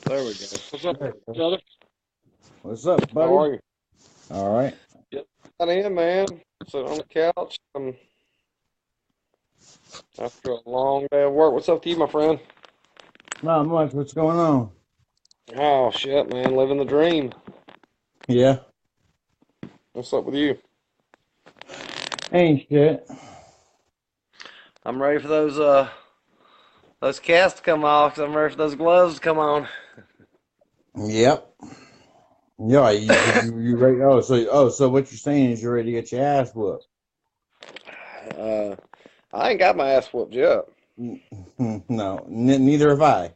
There we go. What's up, There. brother? What's up, How buddy? are you? All right. Yep. Got in, man. Sitting on the couch. After a long day of work. What's up to you, my friend? Not much. What's going on? Oh shit, man, living the dream. Yeah. What's up with you? Ain't shit. I'm ready for those casts to come off. 'Cause I'm ready for those gloves to come on. Yep. Yeah. You ready? So what you're saying is you're ready to get your ass whooped? Uh, I ain't got my ass whooped yet. No. Neither have I.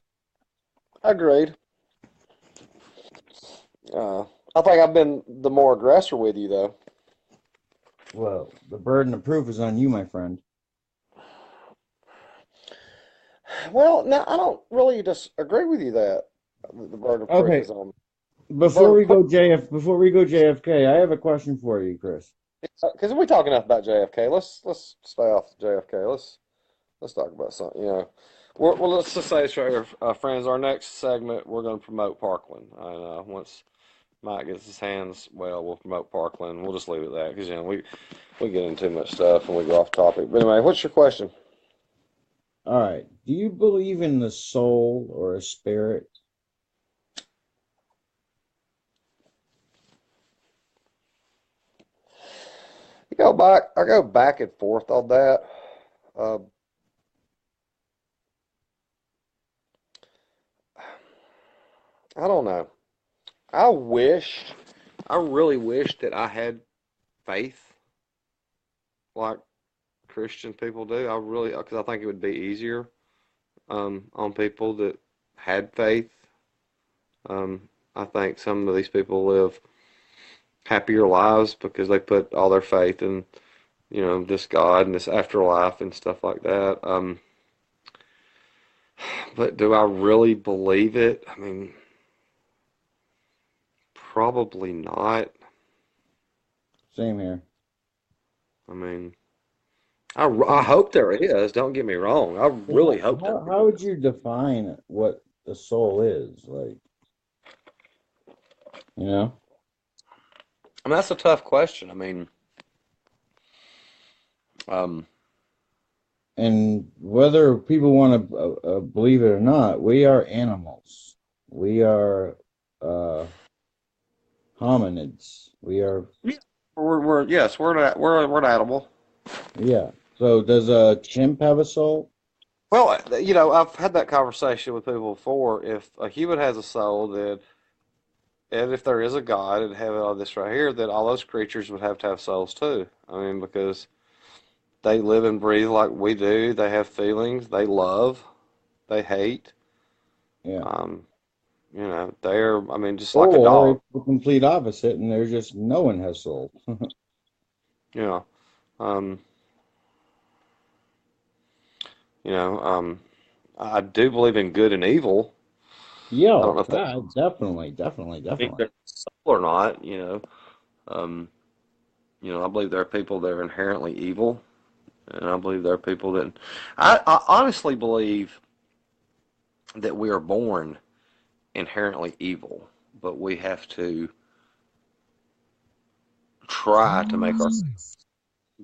Agreed. Uh, I think I've been the more aggressor with you though. Well, the burden of proof is on you, my friend. Well, no, I don't really disagree with you that the burden of proof Okay. is on me. The Before burden we of proof. go JFK, I have a question for you, Chris. Because we talk enough about JFK. Let's stay off JFK. Let's talk about something. Well, let's just say this right here, friends. Our next segment, we're going to promote Parkland. And once Mike gets his hands well, we'll promote Parkland. We'll just leave it at that because we get into too much stuff and we go off topic. But anyway, what's your question? All right. Do you believe in the soul or a spirit? I go back and forth on that. Uh, I don't know. I wish, I really wish that I had faith like Christian people do. I really, because I think it would be easier on people that had faith. I think some of these people live happier lives because they put all their faith in, this God and this afterlife and stuff like that. But do I really believe it? I mean, probably not. Same here. I mean, I hope there is. Don't get me wrong. I really hope there How would is. you define what the soul is? Like, you know? I mean, that's a tough question. I mean, um, And whether people want to believe it or not, we are animals. We are uh, hominids. We are, yeah, we're yes, we're an animal. yeah. So does a chimp have a soul? Well, I've had that conversation with people before. If a human has a soul, then, and if there is a God and have all this right here, then all those creatures would have to have souls too. I mean, because they live and breathe like we do. They have feelings. They love. They hate. Yeah. Um, they're, I mean, just like a Or dog. it's the complete opposite, and there's just no one has soul. You know, um, you know, um, I do believe in good and evil. I don't Yo, know if that means definitely. they're soul or not. Um, I believe there are people that are inherently evil, and I believe there are people that I honestly believe that we are born inherently evil, but we have to try to make ourselves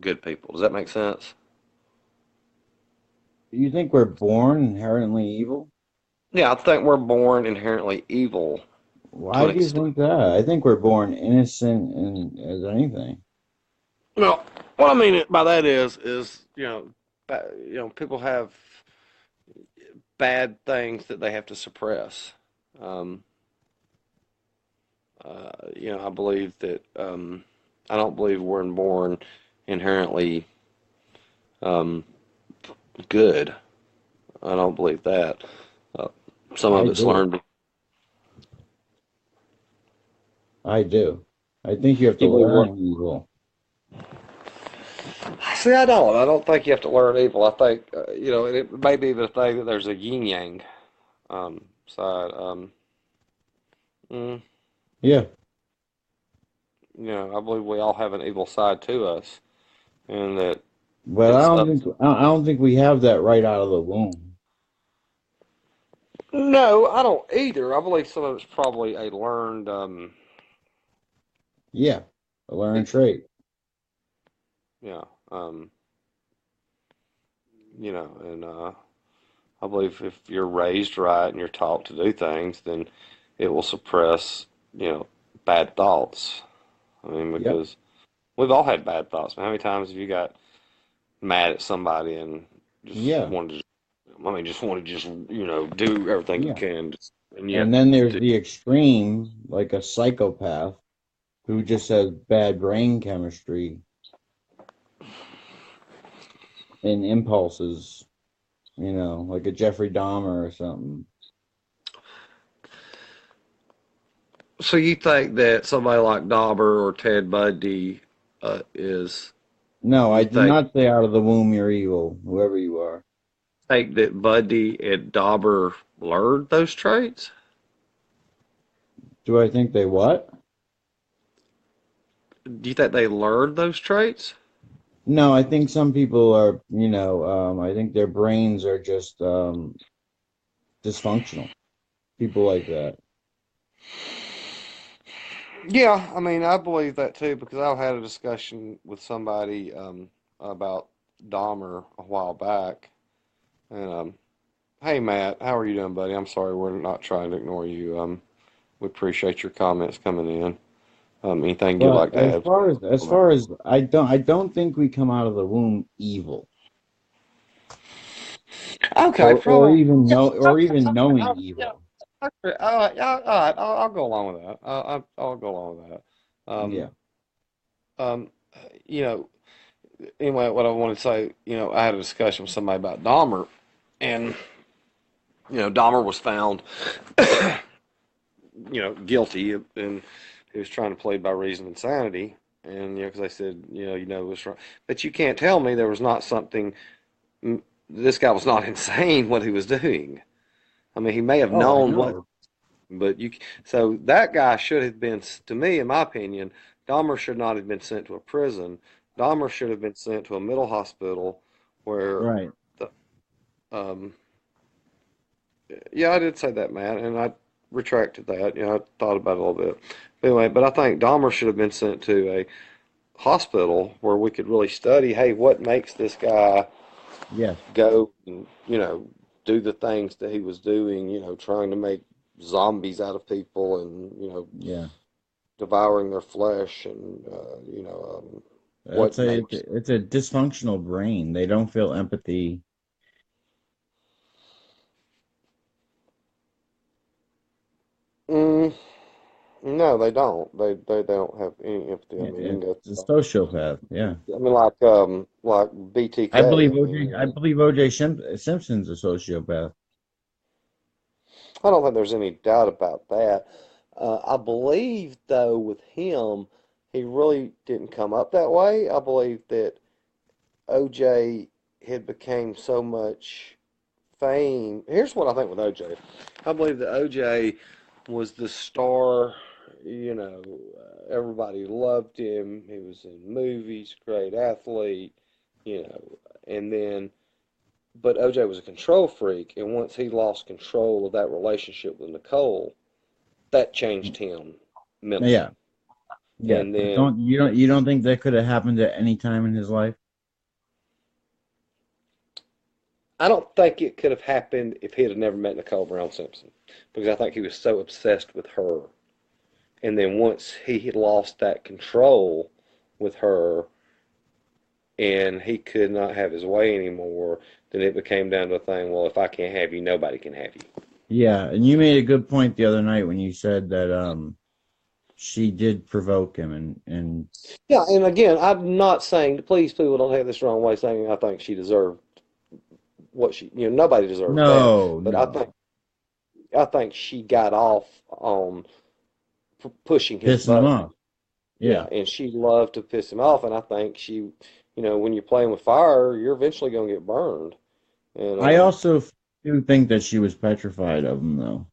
good people. Does that make sense? You think we're born inherently evil? Yeah, I think we're born inherently evil to Why an do you extent. think that? I think we're born innocent and as anything. Well, what I mean by that is people have bad things that they have to suppress. Um, I believe that I don't believe we're born inherently um, good. I don't believe that. Uh, some of I it's do. learned. I do. I think you have to You believe what? learn evil. See, I don't. I don't think you have to learn evil. I think it may be the thing that there's a yin yang side. Mm, Yeah. I believe we all have an evil side to us, and that But it's up. I don't think we have that right out of the womb. No, I don't either. I believe some of it's probably a learned, Yeah, a learned it- trait. yeah, um, and I believe if you're raised right and you're taught to do things, then it will suppress, bad thoughts. I mean, Yep. because we've all had bad thoughts. How many times have you got mad at somebody and just Yeah. wanted I mean, just wanted to do everything you Yeah. can, and And yet, then there's the extreme, like a psychopath who just has bad brain chemistry and impulses, like a Jeffrey Dahmer or something. so you think that somebody like Dauber or Ted Bundy No, I you did not say out of the womb you're evil, whoever you are. think that Bundy and Dauber learned those traits? Do I think they what? Do you think they learned those traits? No, I think some people are, I think their brains are just dysfunctional. People like that. Yeah, I mean, I believe that too because I had a discussion with somebody about Dahmer a while back, and hey Matt, how are you doing, buddy? I'm sorry, we're not trying to ignore you. We appreciate your comments coming in. Anything you'd But like to as add? far as as far as I don't think we come out of the womb evil Okay, or probably. even Yeah, know or even knowing yeah. evil. Okay, all right. I'll go along with that. I'll go along with that. Yeah. Um, um, you know, anyway, what I wanted to say, I had a discussion with somebody about Dahmer, and Dahmer was found, guilty, and he was trying to plead by reason of insanity, and because I said, what's wrong, but you can't tell me there was not something. This guy was not insane what he was doing. I mean, he may have Oh, I known what. know. But so that guy should have been, to me, in my opinion, Dahmer should not have been sent to a prison. Dahmer should have been sent to a mental hospital where Right. the, um, yeah, I did say that, Matt, and I retracted that. I thought about it a little bit. But anyway, but I think Dahmer should have been sent to a hospital where we could really study, hey, what makes this guy Yes. go and, do the things that he was doing, trying to make zombies out of people and, Yeah. devouring their flesh and That's what a makes it's a dysfunctional brain. They don't feel empathy. mm, no, they don't. They don't have any empathy. I mean, you can go It's a sociopath. Yeah. I mean, like I BTK. believe I mean, OJ Simpson's a sociopath. I don't think there's any doubt about that. I believe though with him, he really didn't come up that way. I believe that OJ had became so much fame. Here's what I think with OJ. I believe that OJ was the star. Everybody loved him. He was in movies, great athlete, and then, but OJ was a control freak, and once he lost control of that relationship with Nicole, that changed him Yeah. mentally. Yeah. And But then you don't think that could have happened at any time in his life? I don't think it could have happened if he had never met Nicole Brown Simpson, because I think he was so obsessed with her. And then once he had lost that control with her and he could not have his way anymore, then it became down to a thing, well, if I can't have you, nobody can have you. Yeah, and you made a good point the other night when you said that she did provoke him and Yeah, and again, I'm not saying, please, people don't take this the wrong way, saying I think she deserved what nobody deserves that. no, But no, I think she got off on pushing his pissing him button. off. Yeah, Yeah. and she loved to piss him off, and I think when you're playing with fire, you're eventually going to get burned. And I also do think that she was petrified of him though.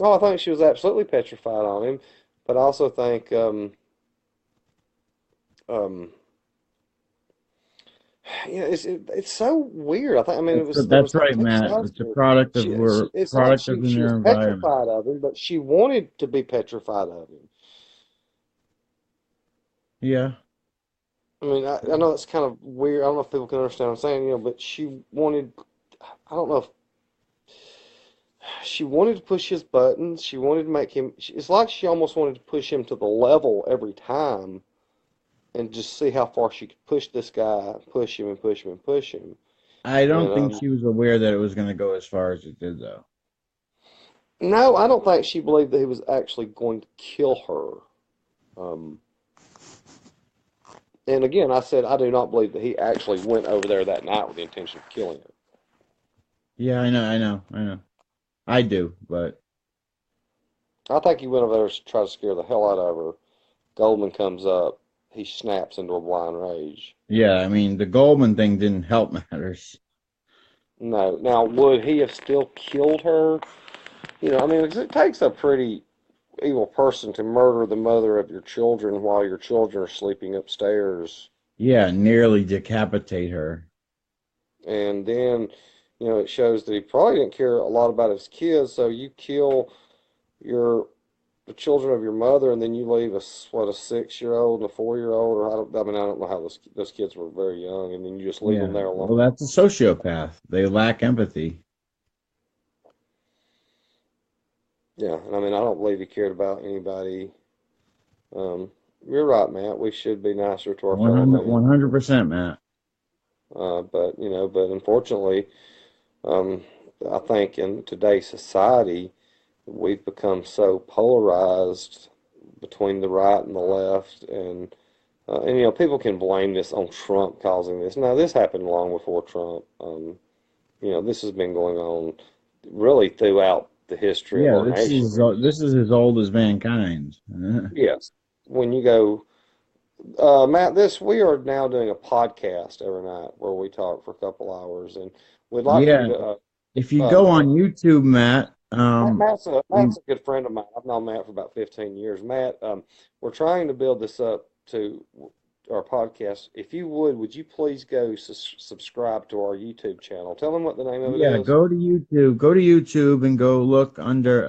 oh, I think she was absolutely petrified on him, but I also think um, it's so weird. I mean, there That's was like right, two Matt. sides It's a to it. product of It's like product of she was their environment. petrified of him, but she wanted to be petrified of him. Yeah. I mean, I know that's kind of weird. I don't know if people can understand what I'm saying, but she wanted. I don't know if she wanted to push his buttons. She wanted to make him. It's like she almost wanted to push him to the level every time, and just see how far she could push this guy, push him and push him and push him. I don't And think she was aware that it was going to go as far as it did, though. no, I don't think she believed that he was actually going to kill her. Um, and again, I said I do not believe that he actually went over there that night with the intention of killing her. Yeah, I know. I do, but I think he went over there to try to scare the hell out of her. Goldman comes up, he snaps into a blind rage. yeah, I mean, the Goldman thing didn't help matters. No, now would he have still killed her? I mean, 'cause it takes a pretty evil person to murder the mother of your children while your children are sleeping upstairs. Yeah, nearly decapitate her. And then, it shows that he probably didn't care a lot about his kids. So you kill your the children of your mother, and then you leave a 6-year-old and a 4-year-old, or I don't know how those kids were very young, and then you just leave them Yeah, there well, alone. that's a sociopath. They lack empathy. Yeah, and I mean, I don't believe he cared about anybody. Um, you're right, Matt. We should be nicer to our fellow 100, man. 100%, Matt. But unfortunately, um, I think in today's society, we've become so polarized between the right and the left, and people can blame this on Trump causing this. No, this happened long before Trump. This has been going on really throughout the history of Yeah, our nation. this is as old as mankind. Yes. When you go, Matt, this we are now doing a podcast every night where we talk for a couple hours, and we'd like for you Yeah, to. if you go on Matt, YouTube, Matt, we Matt's a good friend of mine. I've known Matt for about 15 years. Matt, we're trying to build this up to our podcast. If you would you please go subscribe to our YouTube channel? Tell them what the name of it yeah, is. go to YouTube and go look under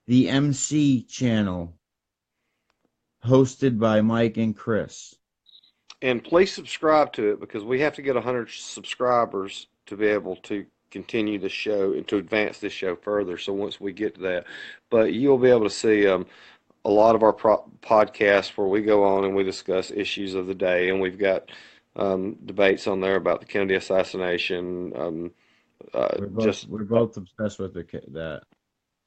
the MC channel hosted by Mike and Chris. And please subscribe to it because we have to get 100 subscribers to be able to continue the show and to advance this show further. So once we get to that, but you'll be able to see a lot of our podcasts where we go on and we discuss issues of the day, and we've got debates on there about the Kennedy assassination. Just We're both obsessed with that.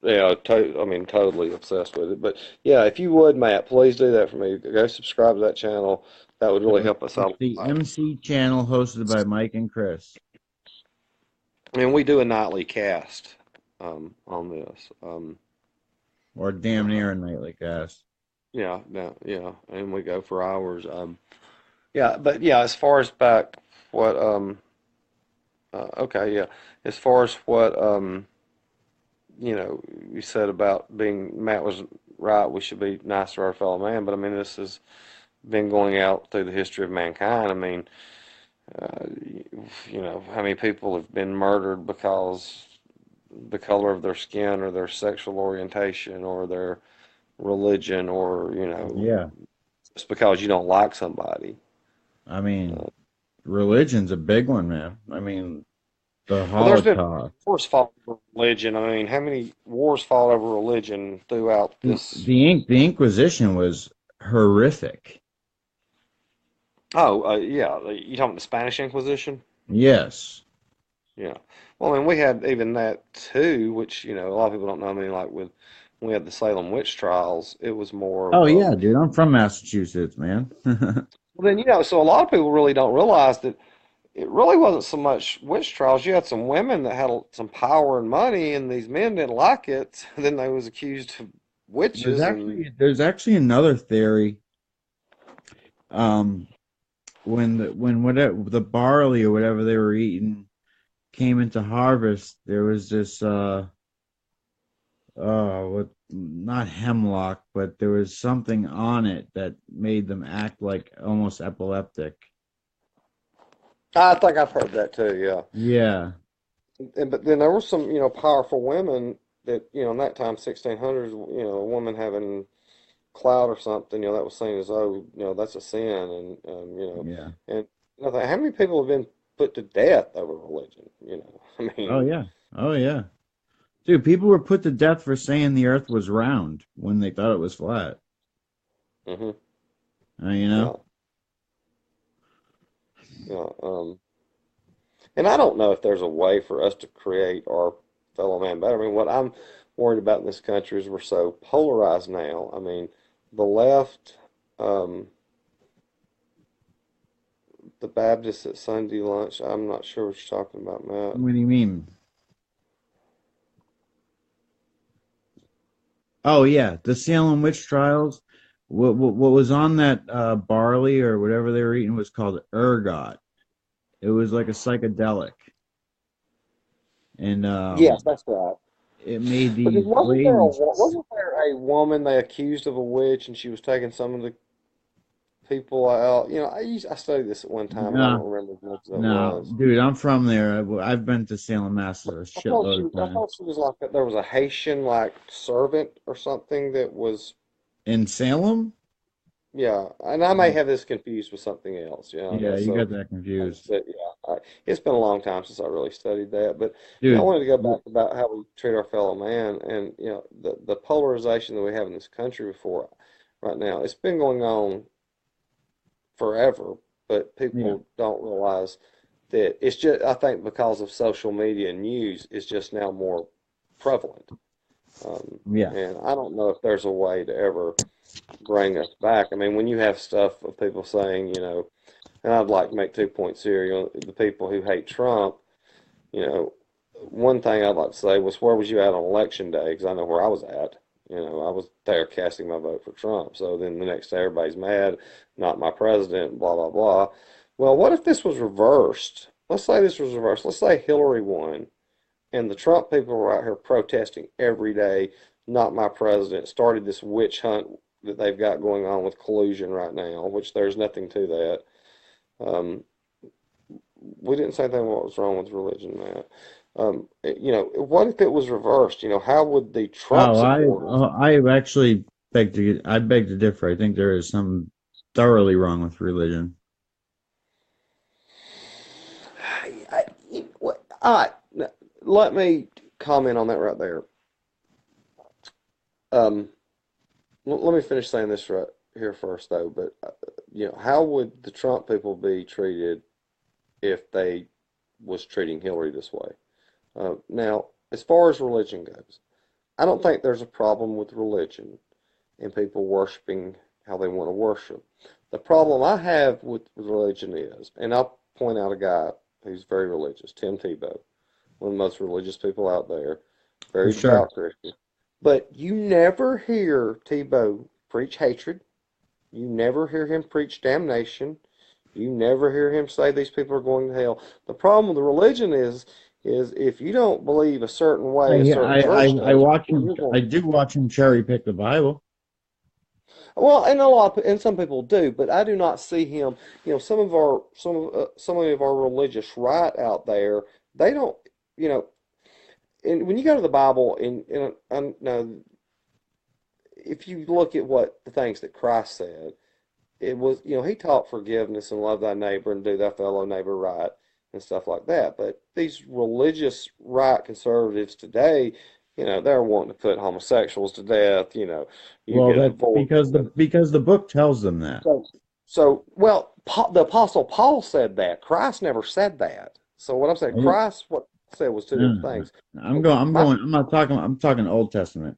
Yeah, I mean, totally obsessed with it. But yeah, if you would, Matt, please do that for me. Go subscribe to that channel. That would really So help us it's out the a lot. MC channel hosted by Mike and Chris, And we do a nightly cast on this. or damn near a nightly cast. Yeah, and we go for hours. Yeah, but yeah, as far as back what okay, yeah, as far as what you said about being Matt was right. We should be nice to our fellow man. But I mean, this has been going out through the history of mankind. I mean, uh, how many people have been murdered because the color of their skin or their sexual orientation or their religion or Yeah, just because you don't like somebody. I mean, Uh, religion's a big one, man. I mean, the well, there's been Holocaust, wars fought over religion. I mean, how many wars fought over religion throughout this? the Inquisition was horrific. Oh, yeah, you talking about the Spanish Inquisition? Yes. Yeah. Well, I mean, we had even that too, which, a lot of people don't know. I mean, like when we had the Salem witch trials, it was more Oh of yeah, dude. I'm from Massachusetts, man. well, then, so a lot of people really don't realize that it really wasn't so much witch trials. You had some women that had some power and money, and these men didn't like it. Then they was accused of witches, and There's actually another theory. Um, when whatever the barley or whatever they were eating came into harvest, there was this what not hemlock, but there was something on it that made them act like almost epileptic. I think I've heard that too. Yeah. Yeah. And but then there were some, powerful women that, in that time, 1600s, a woman having clout or something, that was seen as, oh, that's a sin, Yeah. and how many people have been put to death over religion? I Oh mean, yeah. Oh yeah. Dude, people were put to death for saying the earth was round when they thought it was flat. hmm You know? yeah, yeah, and I don't know if there's a way for us to create our fellow man better. I mean, what I'm worried about in this country is we're so polarized now. I mean, the left, um, the Baptists at Sunday lunch. I'm not sure what you're talking about, Matt. What do you mean? Oh yeah, the Salem witch trials. What was on that barley or whatever they were eating was called ergot. It was like a psychedelic, and Yes, that's right. it made But then these ladies. wasn't there a woman they accused of a witch, and she was taking some of the people out? I studied this at one time, and I No, don't remember as much as it no, was. dude, I'm from there. I've been to Salem, Mass. A shitload of I times. thought she was like there was a Haitian like servant or something that was, In Salem? yeah, and I may have this confused with something else. Yeah, you So got that confused, but yeah, it's been a long time since I really studied that. But I dude. wanted to go back about how we treat our fellow man, and the polarization that we have in this country before right now. It's been going on forever, but Yeah, people don't realize that it's just, I think because of social media and news, it's just now more prevalent. yeah. And I don't know if there's a way to ever bring us back. I mean, when you have stuff of people saying, and I'd like to make 2 points here, the people who hate Trump, you know, one thing I'd like to say was, where was you at on election day? Because I know where I was at. I was there casting my vote for Trump. So then the next day, everybody's mad, not my president, blah, blah, blah. Well, what if this was reversed? Let's say this was reversed. Let's say Hillary won, and the Trump people were out here protesting every day, not my president, started this witch hunt that they've got going on with collusion right now, which there's nothing to that. Um, we didn't say anything what was wrong with religion, Matt. What if it was reversed? How would the Trump supporters? I actually I beg to differ. I think there is some thoroughly wrong with religion. All right, let me comment on that right there. Um, let me finish saying this right here first, though. But how would the Trump people be treated if they was treating Hillary this way? Now, as far as religion goes, I don't think there's a problem with religion and people worshiping how they want to worship. The problem I have with religion is, and I'll point out a guy who's very religious, Tim Tebow, one of the most religious people out there, For very sure. devout Christian. But you never hear Tebow preach hatred. You never hear him preach damnation. You never hear him say these people are going to hell. The problem with the religion is if you don't believe a certain way, a certain church I does, watch him. you're going. I do watch him cherry pick the Bible. Well, and and some people do, but I do not see him. Some of our religious right out there, they don't. You know, and when you go to the Bible, and no, if you look at what the things that Christ said, it was, he taught forgiveness and love thy neighbor and do thy fellow neighbor right and stuff like that. But these religious right conservatives today, they're wanting to put homosexuals to death. You Well, get a that divorce. because the book tells them that. So, well, the Apostle Paul said that. Christ never said that. So what I'm saying, No, Christ, what he said was two no, different no. things. So my I'm not talking. I'm talking Old Testament.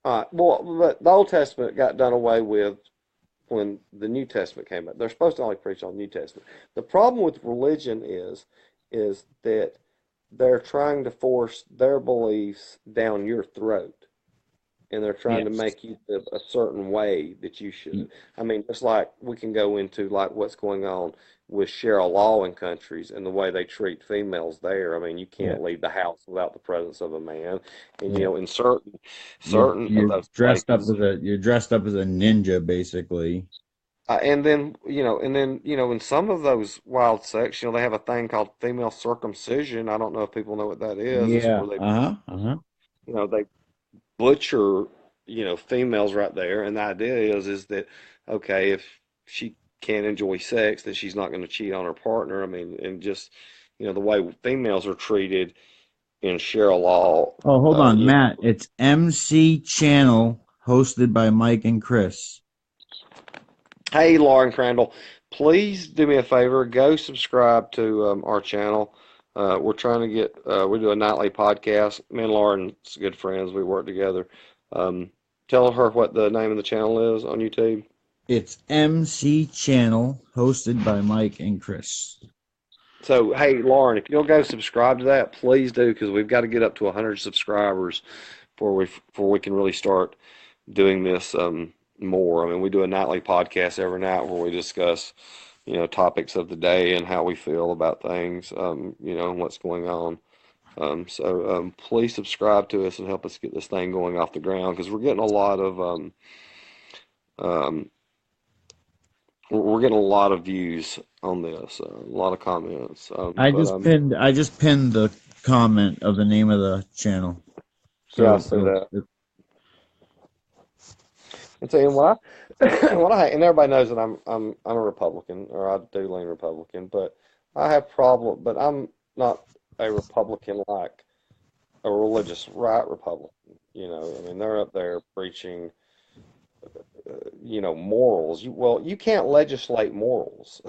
well, but the Old Testament got done away with when the New Testament came out. They're supposed to only preach on New Testament. The problem with religion is that they're trying to force their beliefs down your throat, and they're trying to Yes. make you live a certain way that you should. I mean, it's like we can go into like what's going on with Cheryl Law in countries and the way they treat females there. I mean, you Yeah. can't leave the house without the presence of a man, and Yeah. in certain of those places. You're dressed up as a ninja basically. and then in some of those wild sects, they have a thing called female circumcision. I don't know if people know what that is. It's Yeah. where Uh-huh. Uh-huh. they butcher, females right there. And the idea is that, okay, if she can't enjoy sex, then she's not going to cheat on her partner. I mean, and just, the way females are treated in Sharia law, Oh, hold on, you know. Matt. It's MC Channel, hosted by Mike and Chris. Hey, Lauren Crandall, please do me a favor. Go subscribe to our channel. We're trying to we do a nightly podcast. Me and Lauren's good friends. We work together. Um, Tell her what the name of the channel is on YouTube. It's MC Channel, hosted by Mike and Chris. So, hey, Lauren, if you'll go subscribe to that, please do, because we've got to get up to 100 subscribers before we can really start doing this more. I mean, we do a nightly podcast every night where we discuss, topics of the day and how we feel about things, and what's going on. So please subscribe to us and help us get this thing going off the ground because um, we're getting a lot of views on this, a lot of comments. I just pinned the comment of the name of the channel. Yeah, I So see that. And so, and what I what I and everybody knows that I'm a Republican, or I do lean Republican, but I have problem, but I'm not a Republican like a religious right Republican. I mean, they're up there preaching, morals. You can't legislate morals.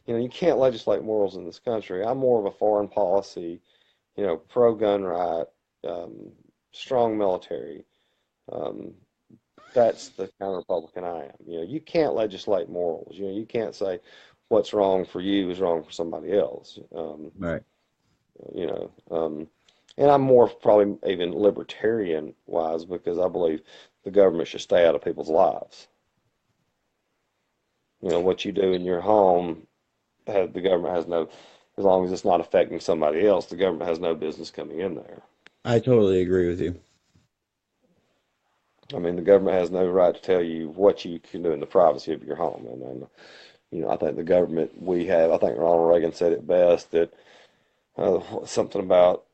You can't legislate morals in this country. I'm more of a foreign policy, pro-gun right, um, strong military. Um, that's the kind of Republican I am. You can't legislate morals. You can't say what's wrong for you is wrong for somebody else. right. You know, um, and I'm more probably even libertarian wise because I believe the government should stay out of people's lives. What you do in your home, the government has no, as long as it's not affecting somebody else, the government has no business coming in there. I totally agree with you. I mean, the government has no right to tell you what you can do in the privacy of your home. And I think the government we have, I think Ronald Reagan said it best that something about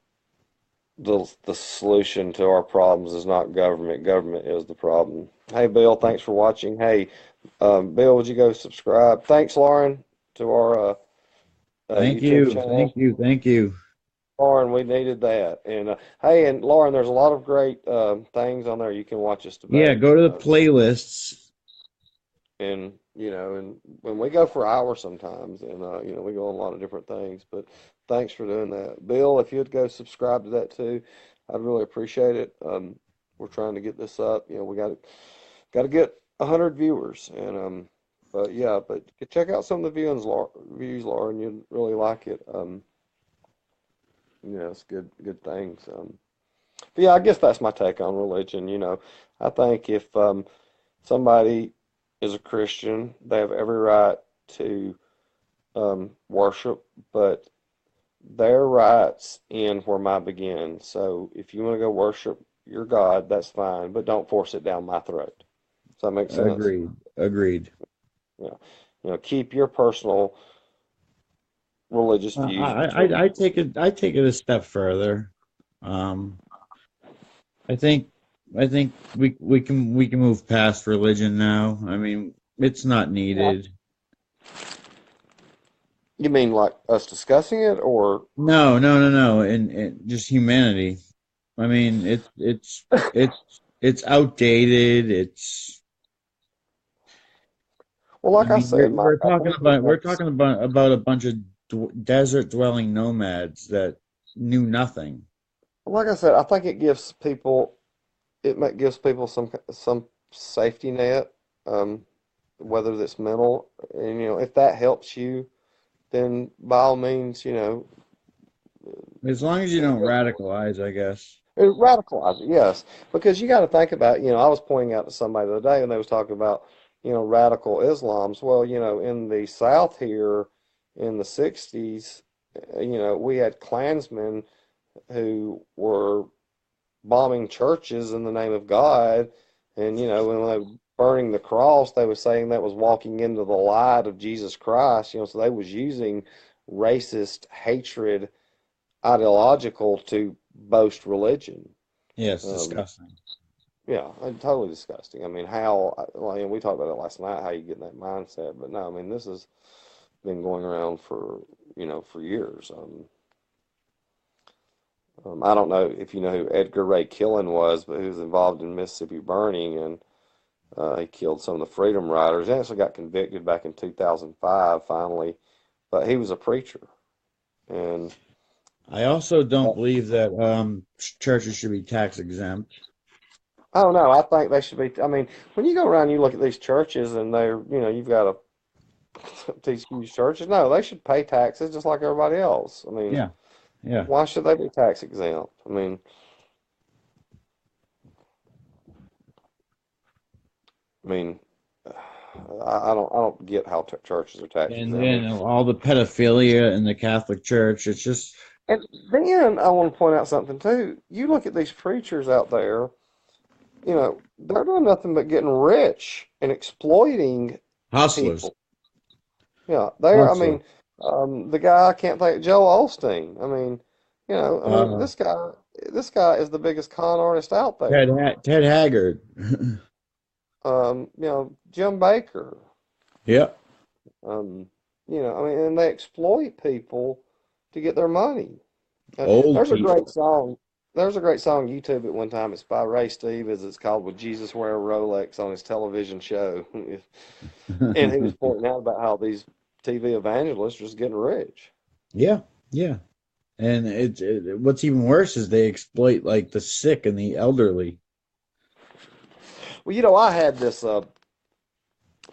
the solution to our problems is not government. Government is the problem. Hey, Bill, thanks for watching. Hey, Bill, would you go subscribe? Thanks, Lauren, to our Thank YouTube you. channel. Thank you. Thank you. Lauren, we needed that. And hey, and Lauren, there's a lot of great things on there you can watch us Yeah, debate. go to the playlists. And when we go for hours sometimes, and we go on a lot of different things. But thanks for doing that, Bill. If you'd go subscribe to that too, I'd really appreciate it. We're trying to get this up. We got to get 100 viewers, and but yeah, but check out some of the views, Lauren. You'd really like it. It's good things. But yeah, I guess that's my take on religion. I think if somebody is a Christian, they have every right to worship, but their rights end where mine begin. So if you want to go worship your God, that's fine, but don't force it down my throat. Does that make sense? Agreed. Agreed. Yeah. Keep your personal religious views I, between I I take it I take it a step further. Um, I think I think we can move past religion now. I mean, it's not you. needed. You mean like us discussing it, or No, no, no, no. And just humanity. I mean, it's outdated. well, I like I mean, said, Mike, I think it we're makes. talking about a bunch of desert dwelling nomads that knew nothing. Like I said, I think gives people some safety net, um, whether that's mental, and if that helps you, then by all means, As long as you don't radicalize, I guess. radicalize it, yes, because you got to think about, I was pointing out to somebody the other day, and they was talking about, radical Islams. Well, in the South here, in the '60s, we had Klansmen who were bombing churches in the name of God, and when burning the cross, they were saying that was walking into the light of Jesus Christ. So they was using racist hatred ideological to boast religion. Yeah, it's Um, disgusting. yeah, and totally disgusting. I mean, how, like, we talked about it last night, how you get in that mindset. But no, I mean, this has been going around for years. I don't know if you know who Edgar Ray Killen was, but he was involved in Mississippi burning, and he killed some of the Freedom Riders. He actually got convicted back in 2005, finally, but he was a preacher. And I also don't uh, believe that churches should be tax exempt. I don't know. I think they should be. I mean, when you go around, you look at these churches, and you've got these huge churches. No, they should pay taxes just like everybody else. I mean, Yeah, yeah. why should they be tax exempt? I mean, I don't get how churches are tax And exempt. I then mean, all the pedophilia in the Catholic Church, it's just, and then I want to point out something too. You look at these preachers out there. They're doing nothing but getting rich and exploiting hustlers. people. Yeah, they're. I Hustler. mean, the guy I can't think, Joel Osteen. Uh, This guy is the biggest con artist out there. Ted Haggard. Jim Baker. Yep. Um, and they exploit people to get their money. Old There's a great people. song. There's a great song on YouTube at one time. It's by Ray Stevens. It's called "Would Jesus Wear a Rolex" on his television show, and he was pointing out about how these TV evangelists are just getting rich. Yeah, yeah. And what's even worse is they exploit like the sick and the elderly. Well, I had this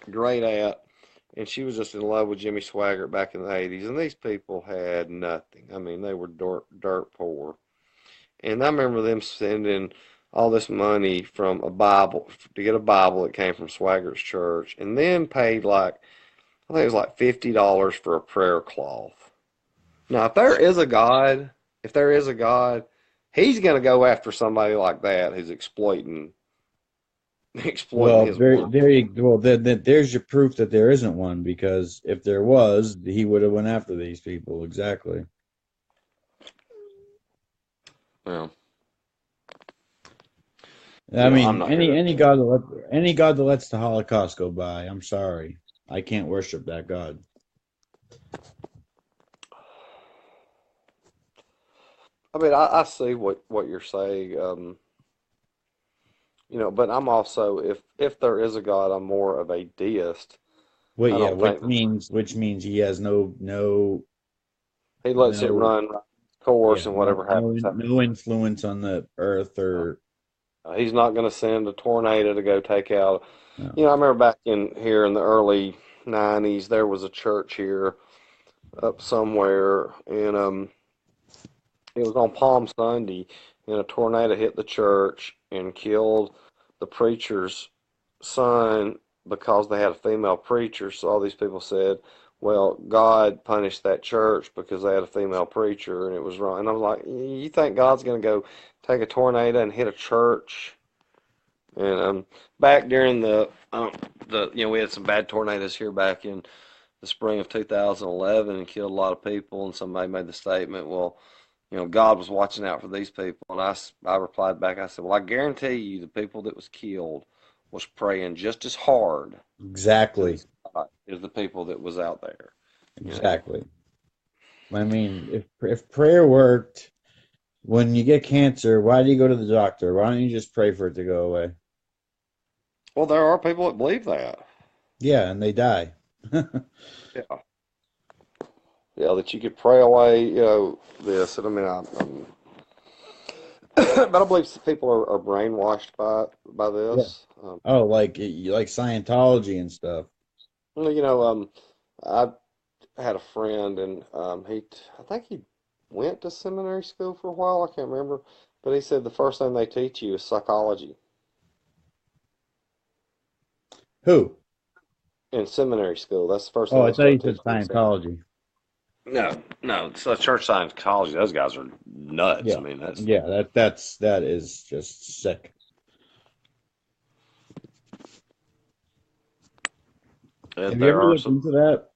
great aunt, and she was just in love with Jimmy Swaggart back in the '80s, and these people had nothing. I mean, they were dirt poor. And I remember them sending all this money from a Bible to get a Bible that came from Swaggart's church, and then paid like, I think it was like $50 for a prayer cloth. Now, if there is a God, he's going to go after somebody like that who's exploiting Well, his work. there's your proof that there isn't one because if there was, he would have went after these people. Exactly. Yeah. I I'm mean, not here any God that lets the Holocaust go by, I'm sorry, I can't worship that God. I mean, I see what you're saying. But I'm also, if there is a God, I'm more of a deist. Well, I yeah, don't think which means he has he lets it no run course, yeah and whatever happens, happens. no influence on the earth or He's not going to send a tornado to go take out. no. I remember back in here in the early '90s, there was a church here up somewhere, and it was on Palm Sunday, and a tornado hit the church and killed the preacher's son because they had a female preacher. So all these people said, well, God punished that church because they had a female preacher and it was wrong. And I was like, you think God's going to go take a tornado and hit a church? And back during we had some bad tornadoes here back in the spring of 2011 and killed a lot of people. And somebody made the statement, well, God was watching out for these people. And I replied back, I said, well, I guarantee you the people that was killed was praying just as hard to Exactly, this God as the people that was out there. You know. exactly. I mean, if prayer worked when you get cancer, why do you go to the doctor? Why don't you just pray for it to go away? Well, there are people that believe that. Yeah, and they die. Yeah. Yeah, that you could pray away, this. And I mean, but I believe people are brainwashed by Yeah. this. Oh, like Scientology and stuff. Well, I had a friend, and I think he went to seminary school for a while. I can't remember, but he said the first thing they teach you is psychology Who? in seminary school. That's the first Oh, thing I they thought you start said teaching you. Scientology. No, no, it's a church science college. Those guys are nuts. I Yeah, mean, that's yeah. That is just sick. And Have you there ever are looked some into that?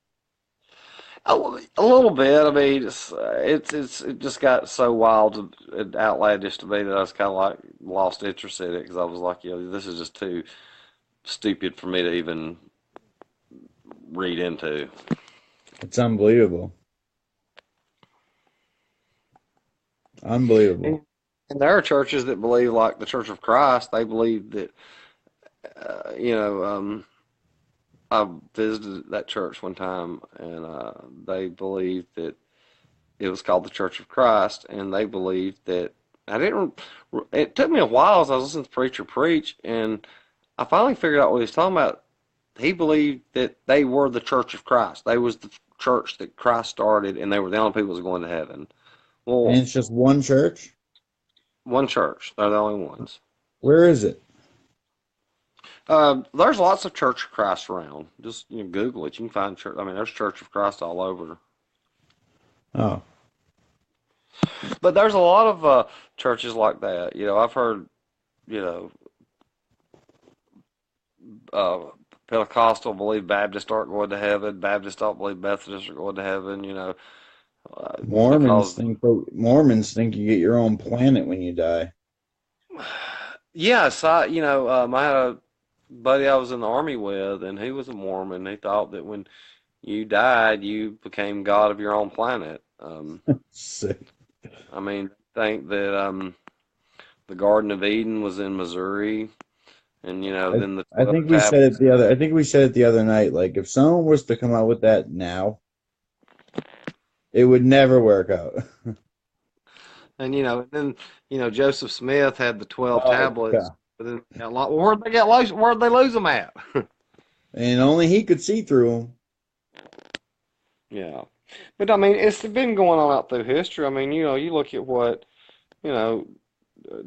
a little bit. I mean, it just got so wild and outlandish to me that I was kind of like lost interest in it because I was like, this is just too stupid for me to even read into. It's unbelievable. And, Unbelievable. and there are churches that believe, like the Church of Christ, they believe that, uh, you know, um, I visited that church one time, and they believed that it was called the Church of Christ, and they believed that I didn't. It took me a while as I was listening to the preacher preach, and I finally figured out what he was talking about. He believed that they were the Church of Christ. They was the church that Christ started, and they were the only people that was going to heaven. And Well, it's just one church? one church. They're the only ones. Where is it? There's lots of Church of Christ around. Just Google it. You can find church. I mean, there's Church of Christ all over. Oh, But there's a lot of churches like that. I've heard. You know, uh, Pentecostal believe Baptists aren't going to heaven. Baptists don't believe Methodists are going to heaven. Mormons Because think Mormons think you get your own planet when you die. yes, I had a buddy I was in the army with, and he was a Mormon. He thought that when you died, you became God of your own planet. Sick. I mean, think that the Garden of Eden was in Missouri, and I then the I 12 think we said it tablets. the other I think we said it the other night. Like if someone was to come out with that now, it would never work out. And then Joseph Smith had the 12 Oh tablets. God. But then where'd they get lost? Where'd they lose them at? And only he could see through them. Yeah, but I mean, it's been going on out through history. I mean, you look at what you know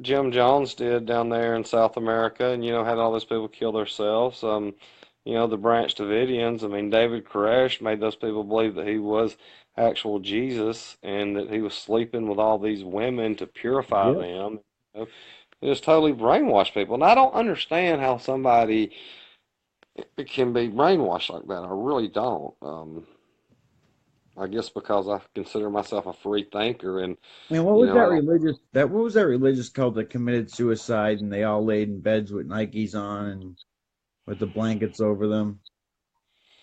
Jim Jones did down there in South America, and had all those people kill themselves. The Branch Davidians. I mean, David Koresh made those people believe that he was actual Jesus and that he was sleeping with all these women to purify Yep. them. It just totally brainwashed people, and I don't understand how somebody can be brainwashed like that. I really don't. I guess because I consider myself a free thinker, and Man, what was I that don't. religious cult that committed suicide and they all laid in beds with Nikes on and with the blankets over them?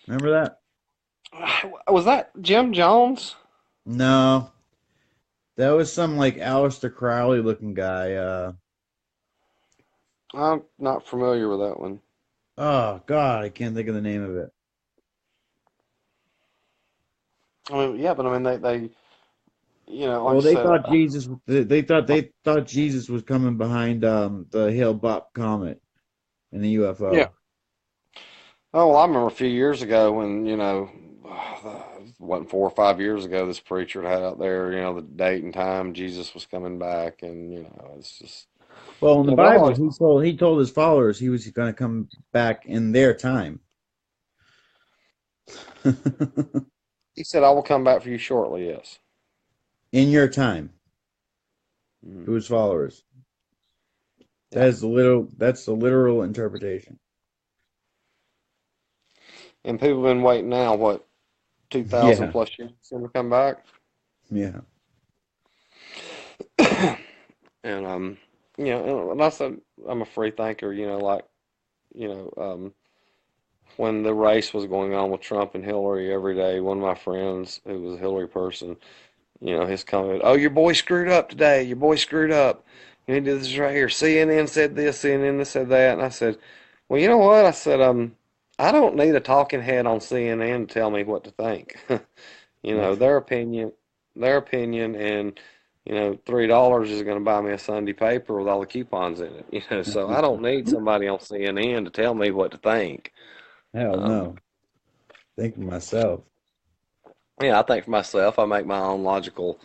Remember that? Was that Jim Jones? No. That was some like Aleister Crowley looking guy. I'm not familiar with that one. Oh God, I can't think of the name of it. I mean, yeah, but I mean, like Well, I said, they thought Jesus was coming behind the Hale Bopp comet in the yeah. UFO. Oh, well, I remember a few years ago when, it wasn't 4 or 5 years ago, this preacher had out there, the date and time Jesus was coming back, and it's just, Well, in the but I've Bible, always, he told his followers he was going to come back in their time. he said, "I will come back for you shortly." Yes. In your time to Mhm. his followers. Yeah. That's the literal interpretation. And people have been waiting now, what, 2,000 Yeah. plus years for him to come back? Yeah. And and I said I'm a free thinker. You know, um, when the race was going on with Trump and Hillary every day, one of my friends who was a Hillary person, his comment, "Oh, your boy screwed up today. Your boy screwed up. You need to do this right here. CNN said this, CNN said that." And I said, "Well, you know what?" I said, I don't need a talking head on CNN to tell me what to think. Yeah. Their opinion, and $3 is going to buy me a Sunday paper with all the coupons in it. So I don't need somebody on CNN to tell me what to think. Hell Um, no. Think for myself. yeah, I think for myself, I make my own logical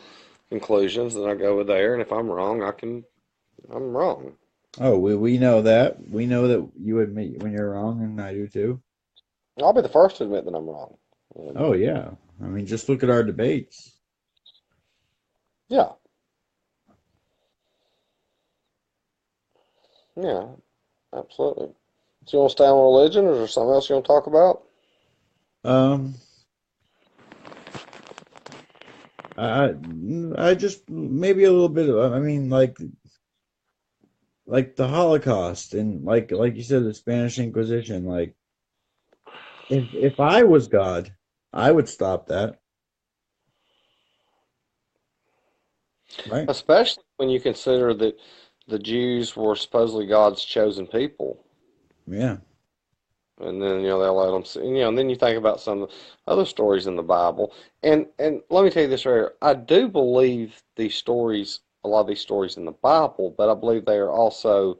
conclusions, and I go with there. And if I'm wrong, I'm wrong. Oh, we know that. We know that you admit when you're wrong, and I do too. I'll be the first to admit that I'm wrong. And Oh yeah. I mean, just look at our debates. yeah, yeah, absolutely. So you want to stay on religion, or is there something else you want to talk about? Um, I I just maybe a little bit of, I mean, like the Holocaust and like you said, the Spanish Inquisition. Like if I was God, I would stop that, right? Especially when you consider that the Jews were supposedly God's chosen people. Yeah. And then they let them see, and then you think about some of the other stories in the Bible, and let me tell you this right here. I do believe these stories, a lot of these stories in the Bible, but I believe they are also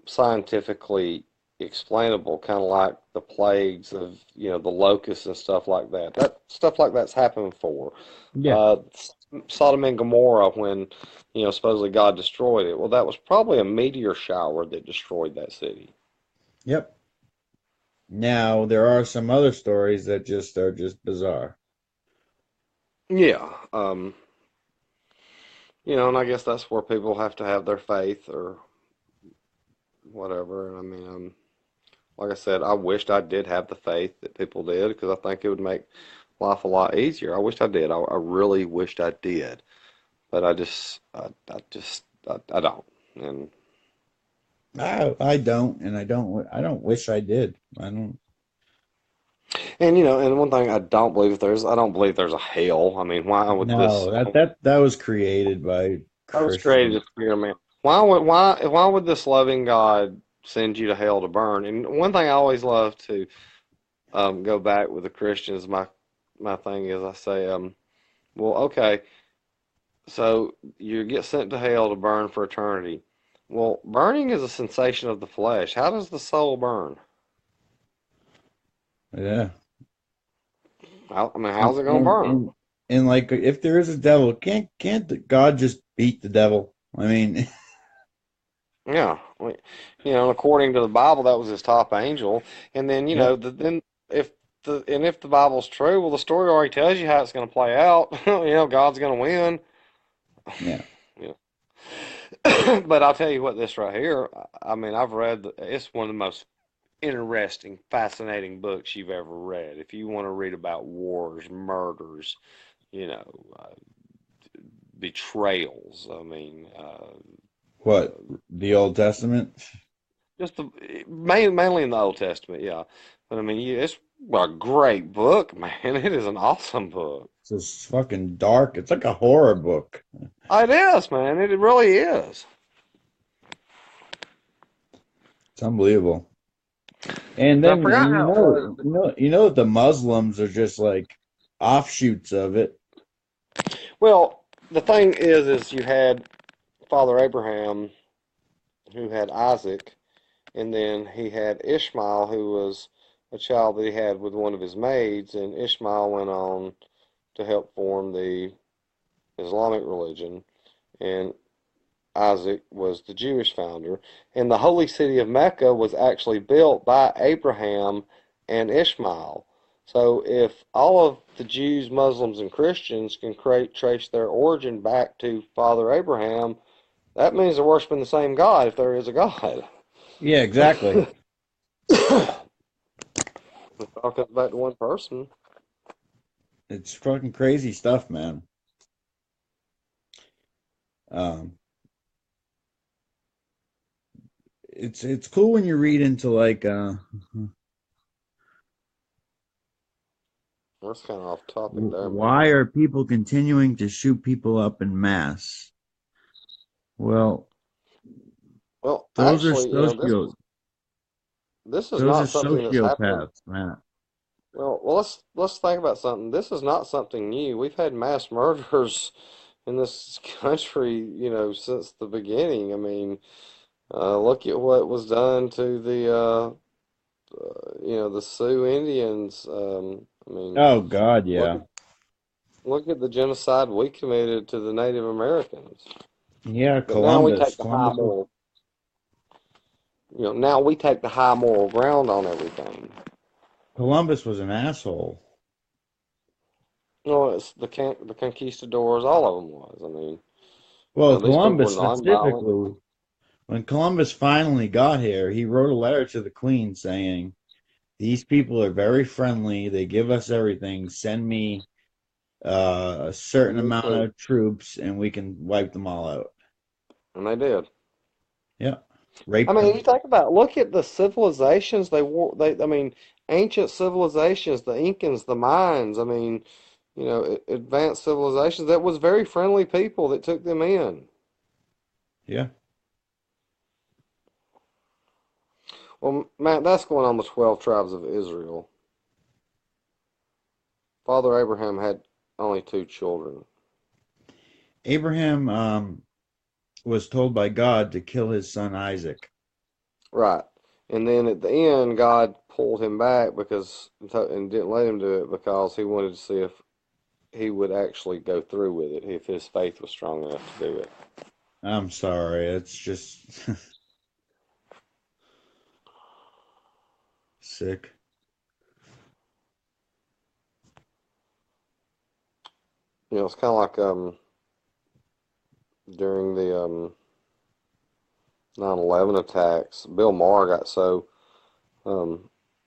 scientifically explainable, kind of like the plagues of the locusts and stuff like that. That stuff like that's happened before. Yeah. Uh, Sodom and Gomorrah, when supposedly God destroyed it. Well, that was probably a meteor shower that destroyed that city. Yep. Now there are some other stories that just are just bizarre. Yeah. And I guess that's where people have to have their faith or whatever. And I mean, like I said, I wished I did have the faith that people did because I think it would make life a lot easier. I wished I did. I really wished I did, but I don't. And I don't, and I don't wish I did. I don't. and one thing I don't believe there's a hell. I mean, why would this? No, that was created by I was created Christians. to fear man. Why would this loving God send you to hell to burn? And one thing I always love to go back with the Christians. My thing is, I say, well, okay, so you get sent to hell to burn for eternity. Well, burning is a sensation of the flesh. How does the soul burn? Yeah. I mean, And, how's it gonna and burn? and and like if there is a devil, God just beat the devil? I mean, Yeah, according to the Bible, that was his top angel. And then yep. then if if the Bible's true, well, the story already tells you how it's going to play out. God's going to win. Yeah. But I'll tell you what, this right here, I mean, it's one of the most interesting, fascinating books you've ever read. If you want to read about wars, murders, you know, uh, betrayals, I mean, What? The Old Testament? just mainly in the Old Testament, yeah. But I mean, it's a great book, man. It is an awesome book. It's just fucking dark. It's like a horror book. It is, man. It really is. It's unbelievable. And And I then forgot how it was. the Muslims are just like offshoots of it. Well, the thing is you had Father Abraham, who had Isaac, and then he had Ishmael, who was a child that he had with one of his maids, and Ishmael went on to help form the Islamic religion, and Isaac was the Jewish founder. And the holy city of Mecca was actually built by Abraham and Ishmael. So if all of the Jews, Muslims, and Christians can trace their origin back to Father Abraham, that means they're worshiping the same God if there is a God. Yeah, exactly. It all comes back to one person. It's fucking crazy stuff, man. Um, it's cool when you read into like That's kind of off topic there, man. why are people continuing to shoot people up in mass? Well, Well, those are actually, socio this is those are not something that's happened. sociopaths, man. Well, let's think about something. This is not something new. We've had mass murders in this country, since the beginning. I mean, look at what was done to the Sioux Indians. I mean, Oh God, look yeah. at look at the genocide we committed to the Native Americans. Yeah, But now we Columbus. take the high moral, now we take the high moral ground on everything. Columbus was an asshole. No, it's the conquistadors. All of them was. I mean, Well, these people were Columbus nonviolent. specifically, when Columbus finally got here, he wrote a letter to the Queen saying, these people are very friendly. They give us everything. Send me a certain amount Nuclear, of troops, and we can wipe them all out. and they did. Yeah, I rape mean, you them. think about look at the civilizations they were. I mean, ancient civilizations, the Incans, the Mayans. I mean, advanced civilizations. That was very friendly people that took them in. Yeah. Well, Matt, that's going on the 12 tribes of Israel. Father Abraham had only two children. Abraham was told by God to kill his son Isaac. Right. And then at the end, God pulled him back and didn't let him do it because he wanted to see if he would actually go through with it, if his faith was strong enough to do it. I'm sorry, it's just sick. It's kind of like during the 9/11 attacks, Bill Maher got so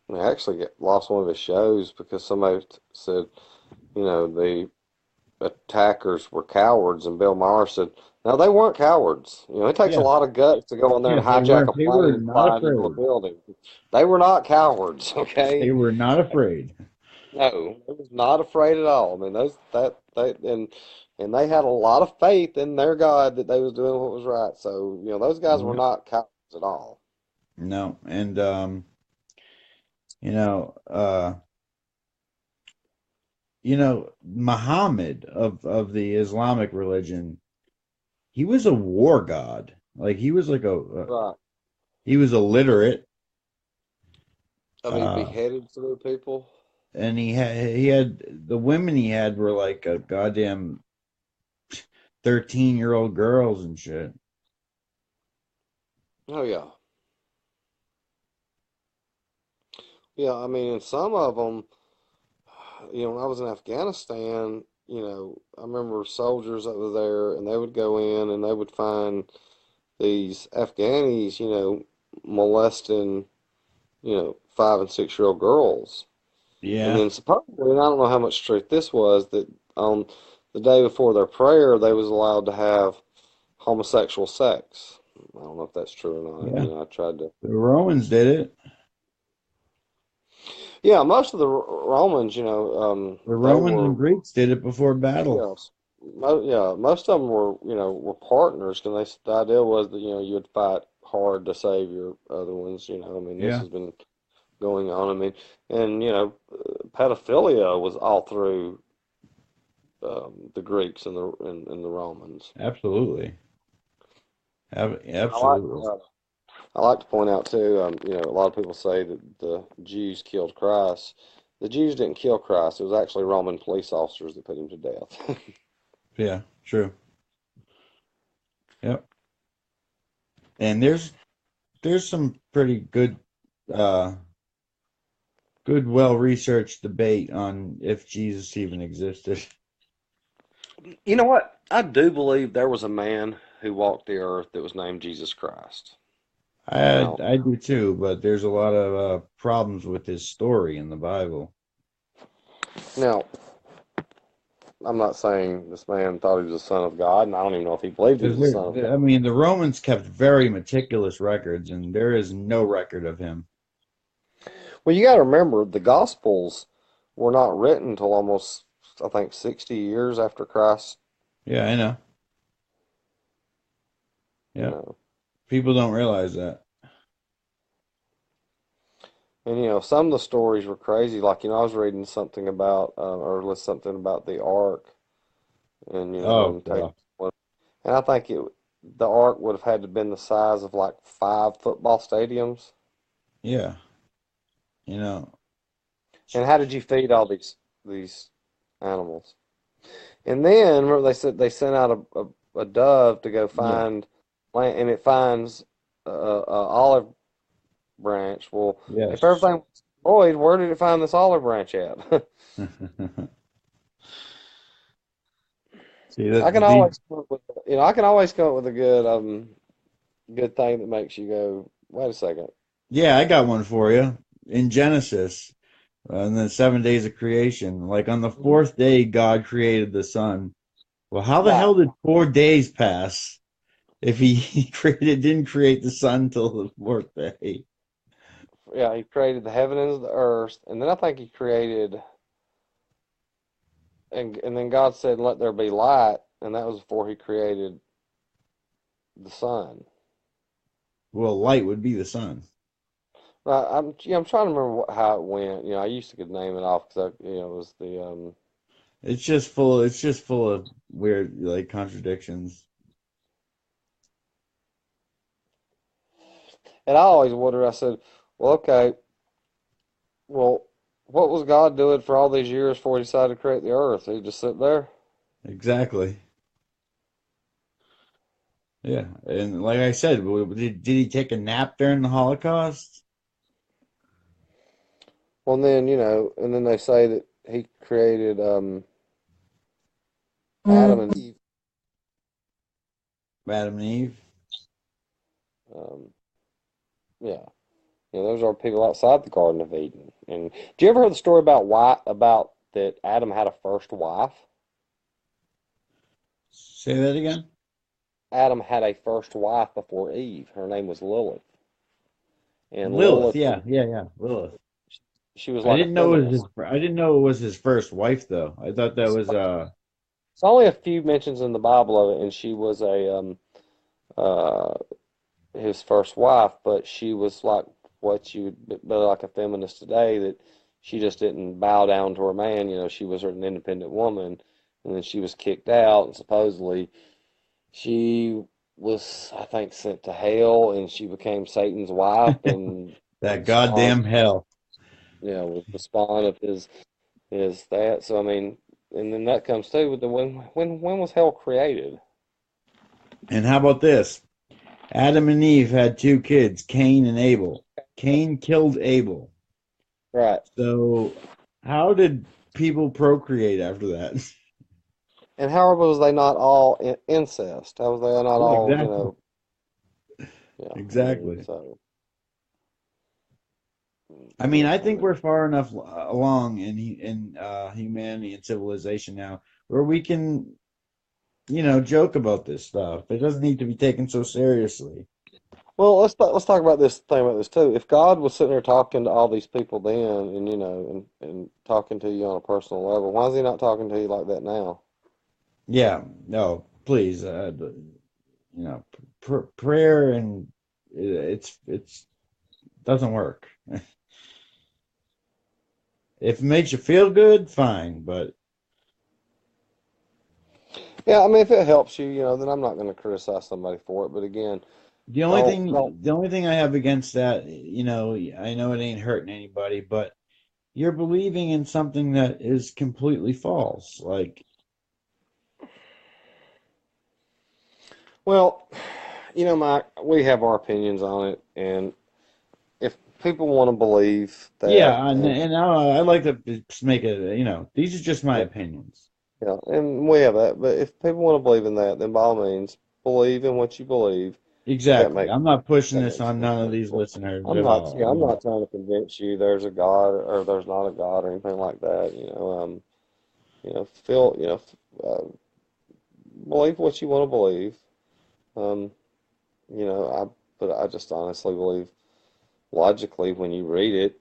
he actually lost one of his shows because somebody said, the attackers were cowards, and Bill Maher said, "No, they weren't cowards. It takes a Yeah, lot of guts to go in there yeah, and hijack a they plane were and not fly it into a afraid. building. They were not cowards, They okay? were not afraid. No, they was not afraid at all. I mean, those that they and they had a lot of faith in their God that they was doing what was right. So, those guys were Yeah. not cowards at all. No, and you know, uh, Muhammad of the Islamic religion, he was a war god. Like he was like Right. he was illiterate, I mean, uh, beheaded through people. and he had the women he had were like a goddamn 13-year-old girls and shit. Oh yeah. Yeah, I mean, and some of them, when I was in Afghanistan, I remember soldiers that were there, and they would go in and they would find these Afghanis, molesting, 5 and 6 year old girls. And Yeah, then supposedly, and I don't know how much truth this was, that on the day before their prayer, they was allowed to have homosexual sex. I don't know if that's true or not. yeah. I tried to. The Romans did it. Yeah, most of the Romans, The they Romans were. and Greeks did it before battle. Yes. Yeah, most of them were partners, and the idea was that you'd fight hard to save your other ones. I mean, this Yeah, has been going on. I mean, and pedophilia was all through the Greeks and the Romans. absolutely. And I like Absolutely. I like to point out too. A lot of people say that the Jews killed Christ. The Jews didn't kill Christ. It was actually Roman police officers that put him to death. Yeah, true. Yep. And there's some pretty uh good well-researched debate on if Jesus even existed. You know what? I do believe there was a man who walked the earth that was named Jesus Christ. Now, I do too, but there's a lot of problems with his story in the Bible. now, I'm not saying this man thought he was the son of God, and I don't even know if he believed he Because was the son of God. I mean, the Romans kept very meticulous records, and there is no record of him. Well, you got to remember the Gospels were not written until almost, I think, 60 years after Christ. Yeah, I know. You Yeah, know, people don't realize that. and some of the stories were crazy. Like I was reading something about, or something about the Ark, and Oh, and take, God. and I think the Ark would have had to been the size of like 5 football stadiums. Yeah, you know. And how did you feed all these animals? And then remember they said they sent out a dove to go Yeah. find plant, and it finds a olive branch. Well, if Yes. everything was destroyed, where did it find this olive branch at? See I that can the always come up with I can always come up with a good thing that makes you go, wait a second. yeah, I got one for you. in Genesis, in the 7 days of creation, like on the fourth day, God created the sun. Well, how the Right. hell did 4 days pass if he didn't create the sun till the fourth day? Yeah, he created the heaven and the earth, and then I think he created, and then God said, "Let there be light," and that was before he created the sun. Well, light would be the sun. Right. I'm trying to remember how it went. I used to could name it off because it was the It's just full of weird like contradictions. and I always wondered. I said, "Well, okay, well, what was God doing for all these years before he decided to create the earth? He just sit there." Exactly. Yeah, and like I said, did he take a nap during the Holocaust? Well, and then and then they say that he created Adam and Eve. Adam and Eve? Um, yeah, those are people outside the Garden of Eden. And do you ever hear the story about why about that Adam had a first wife? Say that again? Adam had a first wife before Eve. Her name was Lilith, and Lilith, Lilith yeah, was yeah, yeah, Lilith. she was I like a didn't know it was feminist. I didn't know it was his first wife though. I thought that was It's only a few mentions in the Bible of it, and she was a uh his first wife, but she was like what you would be like a feminist today, that she just didn't bow down to her man. She was an independent woman, and then she was kicked out, and supposedly she was, I think, sent to hell, and she became Satan's wife, and that spawned, goddamn hell. was the spawn of his that. So I mean, and then that comes too with the when was hell created? And how about this? Adam and Eve had two kids, Cain and Abel. Cain killed Abel. Right. So how did people procreate after that? And how was they not all incest? How was they not Yeah, all, exactly. yeah, I mean, Exactly. so, I mean, yeah, I I think mean, we're far enough along in humanity and civilization now where we can, joke about this stuff. It doesn't need to be taken so seriously. well, let's talk about this thing about this too. If God was sitting there talking to all these people then, and and talking to you on a personal level, why is He not talking to you like that now? Yeah, no, please, prayer and it's doesn't work. If it makes you feel good, fine, but Yeah, I mean, if it helps you, then I'm not going to criticize somebody for it. But again, don't. the only thing I have against that, I know it ain't hurting anybody, but you're believing in something that is completely false. Like, Well, Mike, we have our opinions on it, and if people want to believe that, yeah, and I like to just make it, these are just my yeah, opinions. yeah, and we have that. But if people want to believe in that, then by all means, believe in what you believe. If that Exactly. makes I'm not pushing that this makes on sense none to of these people. listeners at all. I'm not trying to convince you there's a God or there's not a God or anything like that. Feel, believe what you want to believe. Um, but I just honestly believe logically when you read it,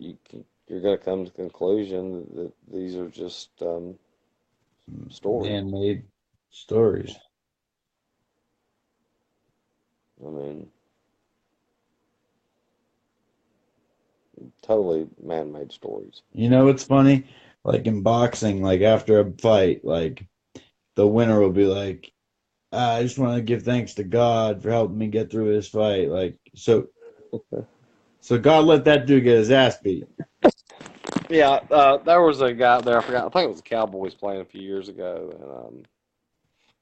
you're going to come to the conclusion that these are just stories. Man-made stories. I mean, totally man-made stories. It's funny? Like in boxing, like after a fight, like the winner will be like, I just want to give thanks to God for helping me get through this fight. Like, so God let that dude get his ass beat. Yeah, there was a guy there. I forgot. I think it was the Cowboys playing a few years ago, and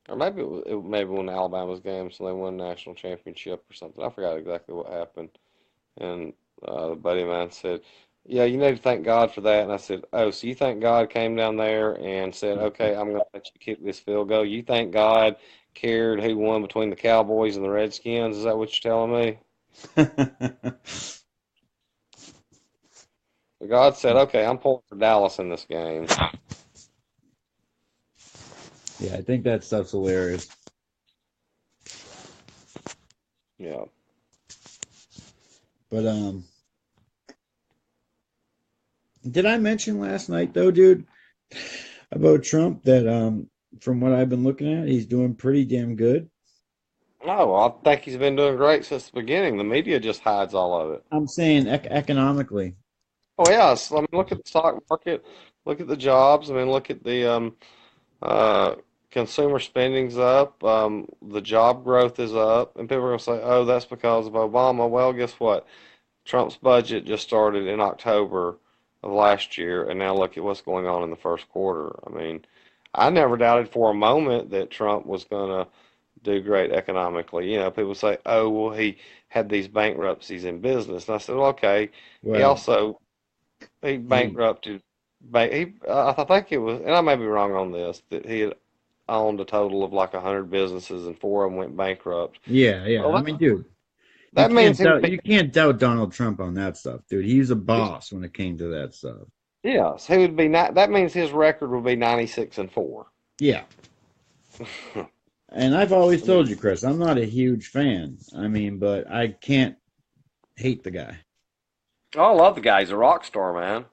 or maybe maybe when Alabama's game, so they won a national championship or something. I forgot exactly what happened. And a buddy of mine said, "Yeah, you need to thank God for that." And I said, "Oh, so you think God came down there and said, 'Okay, I'm going to let you kick this field goal'? You think God cared who won between the Cowboys and the Redskins? Is that what you're telling me?" God said, "Okay, I'm pulling for Dallas in this game." Yeah, I think that stuff's hilarious. Yeah. But did I mention last night though, dude, about Trump that from what I've been looking at, he's doing pretty damn good. No, I think he's been doing great since the beginning. The media just hides all of it. I'm saying economically. Oh yes, I mean, look at the stock market, look at the jobs. I mean, look at the uh, consumer spending's up, the job growth is up, and people are going to say, "Oh, that's because of Obama." Well, guess what? Trump's budget just started in October of last year, and now look at what's going on in the first quarter. I mean, I never doubted for a moment that Trump was going to do great economically. You know, people say, "Oh, well, he had these bankruptcies in business," and I said, well, "Okay." He Well, also he he bankrupted. I think it was, and I may be wrong on this, that he had owned a total of like 100 businesses, and four of them went bankrupt. yeah, yeah. Well, I mean, dude, that means he would be you can't doubt Donald Trump on that stuff, dude. He's a boss when it came to that stuff. yes, he would be not. That means his record would be 96-4. Yeah. And I've always I mean, told you, Chris, I'm not a huge fan. I mean, but I can't hate the guy. oh, I love the guy. He's a rock star, man.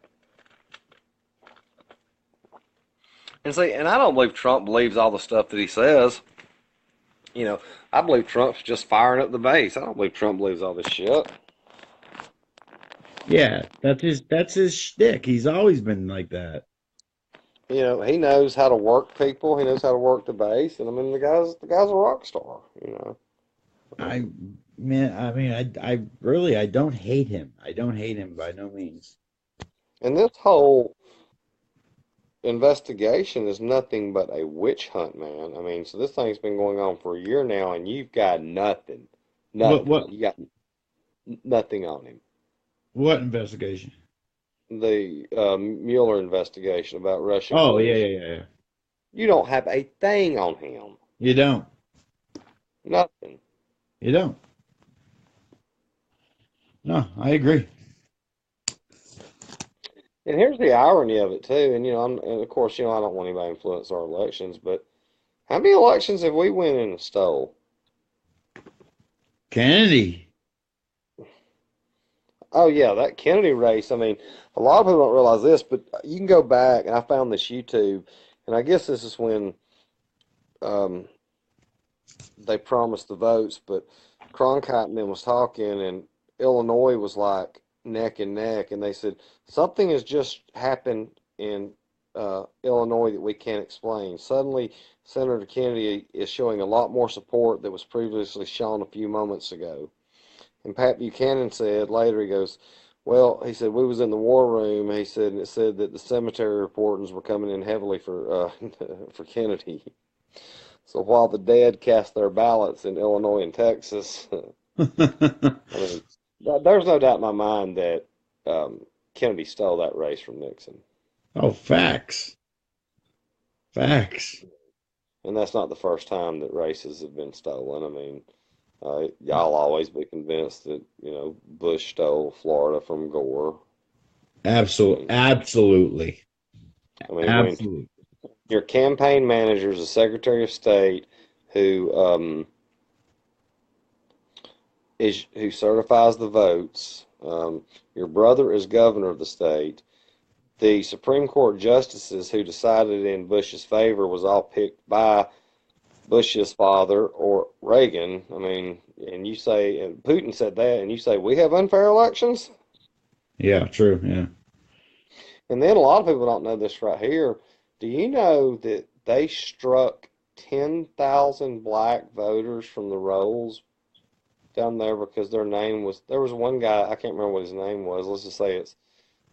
And see, and I don't believe Trump believes all the stuff that he says. You know, I believe Trump's just firing up the base. I don't believe Trump believes all this shit. Yeah, that's his shtick. He's always been like that. You know, he knows how to work people. He knows how to work the base, and I mean, the guy's a rock star. You know, I man, I mean, I really I don't hate him. I don't hate him by no means. and this whole investigation is nothing but a witch hunt, man. I mean, so this thing's been going on for a year now, and you've got nothing, What nothing. what You got nothing on him. what investigation? The Mueller investigation about Russian Oh, yeah, yeah, collusion. yeah, yeah. You don't have a thing on him. You don't. Nothing. You don't. No, I agree. And here's the irony of it too. And and of course, I don't want anybody to influence our elections, but how many elections have we went in and stole? Kennedy. Oh yeah, that Kennedy race. I mean, a lot of people don't realize this, but you can go back, and I found this YouTube, and I guess this is when um, they promised the votes, but Cronkite and them was talking, and Illinois was like neck and neck, and they said something has just happened in Illinois that we can't explain. Suddenly, Senator Kennedy is showing a lot more support that was previously shown a few moments ago. And Pat Buchanan said later, he goes, well, he said we was in the war room. He said, and it said that the cemetery reporters were coming in heavily for for Kennedy. So while the dead cast their ballots in Illinois and Texas, I mean, there's no doubt in my mind that Kennedy stole that race from Nixon, Oh, facts. Facts. and that's not the first time that races have been stolen. I mean, I'll always be convinced that Bush stole Florida from Gore. I Absolutely. mean, Absolutely. when Absolutely. your campaign manager is a Secretary of State who who certifies the votes. Your brother is governor of the state. The Supreme Court justices who decided in Bush's favor was all picked by Bush's father or Reagan. I mean, and you say, and Putin said that, and you say we have unfair elections. Yeah, true. Yeah. And then a lot of people don't know this right here. Do you know that they struck 10,000 black voters from the rolls down there because there was one guy, I can't remember what his name was. Let's just say it's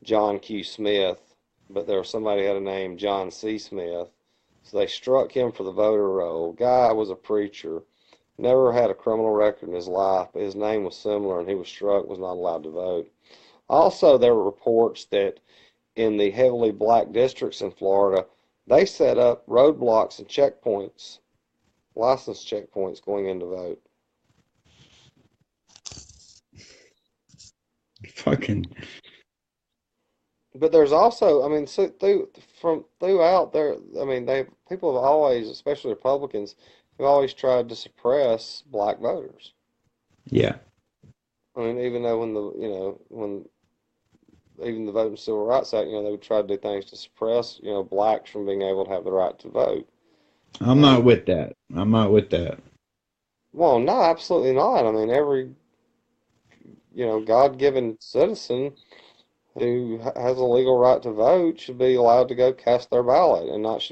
John Q. Smith, but there was somebody who had a name, John C. Smith. So they struck him for the voter roll. Guy was a preacher, never had a criminal record in his life, but his name was similar and he was struck, was not allowed to vote. Also, there were reports that in the heavily black districts in Florida, they set up roadblocks and checkpoints, license checkpoints going in to vote. Fucking but there's also, I mean, so throughout there, I mean, they people have always, especially Republicans, have always tried to suppress black voters. Yeah. I mean, even though when when even the Voting Civil Rights Act, they would try to do things to suppress, blacks from being able to have the right to vote. I'm not Um, with that. I'm not with that. well, no, absolutely not. I mean, every, God-given citizen who has a legal right to vote should be allowed to go cast their ballot and it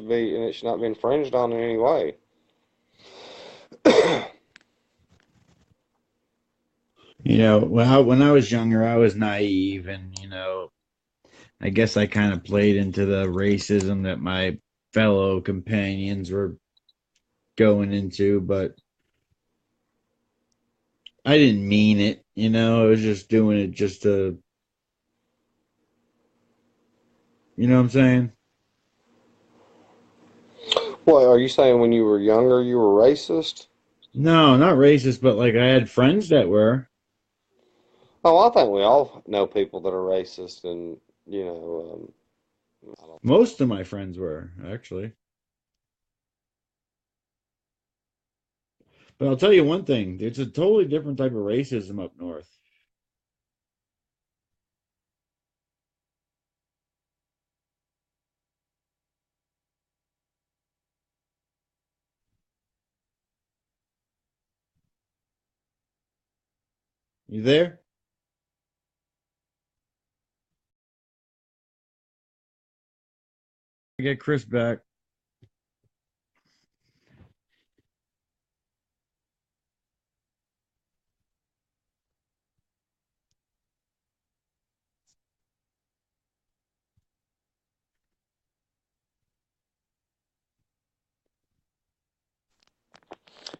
should not be infringed on in any way. When I was younger, I was naive, and I guess I kind of played into the racism that my fellow companions were going into, but I didn't mean it. I was just doing it just to, you know what I'm saying? What are you saying when you were younger you were racist? No, not racist, but like I had friends that were. Oh, I think we all know people that are racist and, you know, I don't Most of my friends were, actually. But I'll tell you one thing, it's a totally different type of racism up north. You there? I get Chris back.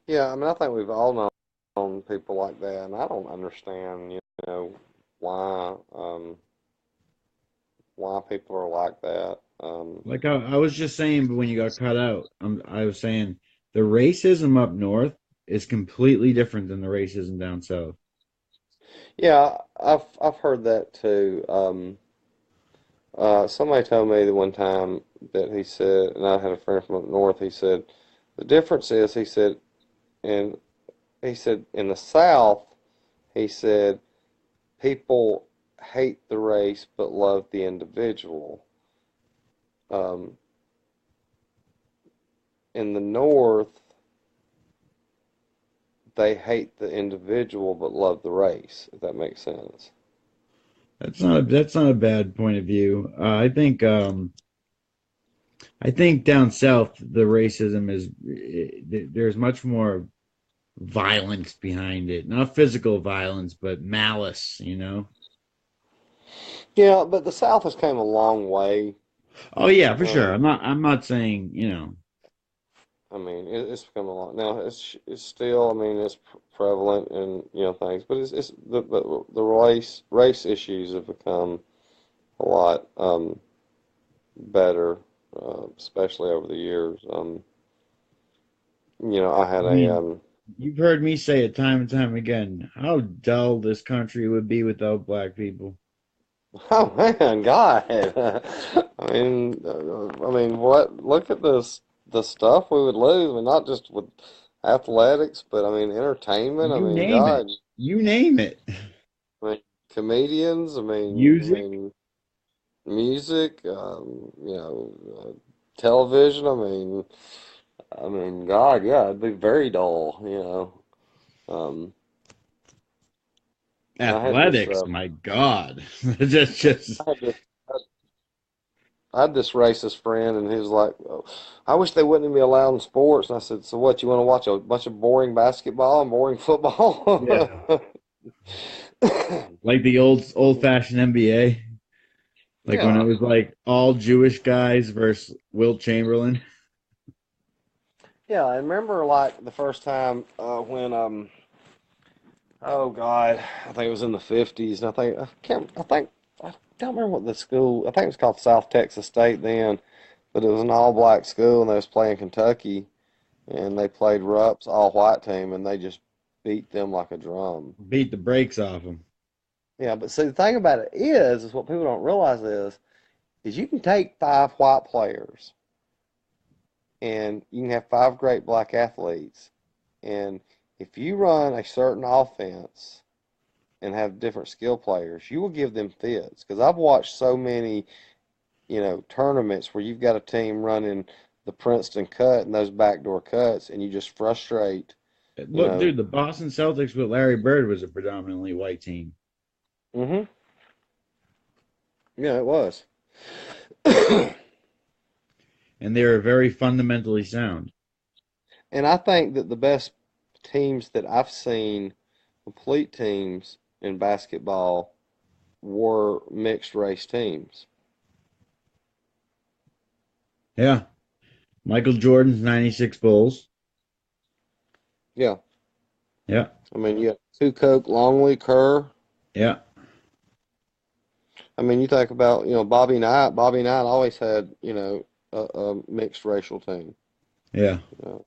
Yeah, I mean, I think we've all known people like that, and I don't understand, why why people are like that. Like I was just saying, but when you got cut out, I was saying the racism up north is completely different than the racism down south. Yeah, I've heard that too. Somebody told me the one time that he said, and I had a friend from up north. He said the difference is, in he said in the South, he said people hate the race but love the individual. Um, in the North, they hate the individual but love the race, if that makes sense. That's not a bad point of view. I think down south the racism is there's much more violence behind it. Not physical violence, but malice, you know? Yeah, but the South has came a long way. Oh yeah, for sure. Um, I'm not saying, I mean, it's become a lot now. It's still, I mean, it's prevalent in things, but it's the race issues have become a lot better, especially over the years. I had I a mean, you've heard me say it time and time again, how dull this country would be without black people. oh man, God, I mean, what? Look at this, the stuff we would lose. I mean, not just with athletics, but I mean, entertainment. I You mean, name it. God. You name it. I mean, comedians. I Music. mean, music. Television. I mean, God, yeah, it'd be very dull. I had this. Athletics, my God. That's just I had this. I had this racist friend, and he was like, oh, "I wish they wouldn't be allowed in sports." And I said, "So what? You want to watch a bunch of boring basketball and boring football?" yeah. Like the old fashioned NBA. Like when it Yeah, was like all Jewish guys versus Wilt Chamberlain. yeah. I remember like the first time when oh God, I think it was in the 50s, and I don't remember what the school. I think it was called South Texas State then, but it was an all-black school, and they was playing Kentucky, and they played Rupp's all-white team, and they just beat them like a drum. Beat the brakes off him. Yeah, but see, the thing about it is what people don't realize is is you can take five white players and you can have five great black athletes. And if you run a certain offense and have different skill players, you will give them fits. Because I've watched so many, tournaments where you've got a team running the Princeton cut and those backdoor cuts, and you just frustrate, you Look, know. dude, the Boston Celtics with Larry Bird was a predominantly white team, Hmm. Yeah, it was. and they were very fundamentally sound. And I think that the best teams that I've seen, complete teams in basketball, were mixed race teams. Yeah, Michael Jordan's '96 Bulls. Yeah. Yeah, I mean, you have Kukoc, Longley, Kerr. yeah, I mean, you think about, Bobby Knight. Bobby Knight always had, a mixed racial team. yeah, You know.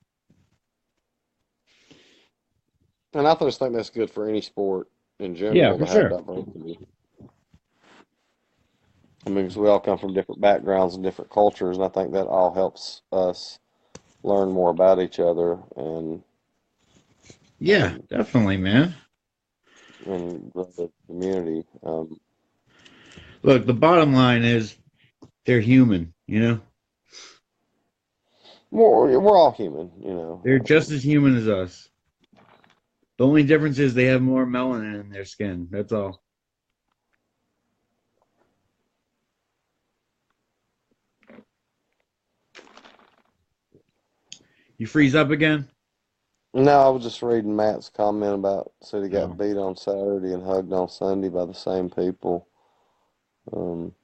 And I just think that's good for any sport in yeah, general for to have sure. diversity. I mean, because we all come from different backgrounds and different cultures, and I think that all helps us learn more about each other Yeah, um, definitely, man. and grow the community. Look, the bottom line is they're human. You know, We're all human, they're just as human as us. The only difference is they have more melanin in their skin. That's all. You freeze up again? No, I was just reading Matt's comment about said he got No. beat on Saturday and hugged on Sunday by the same people. Um,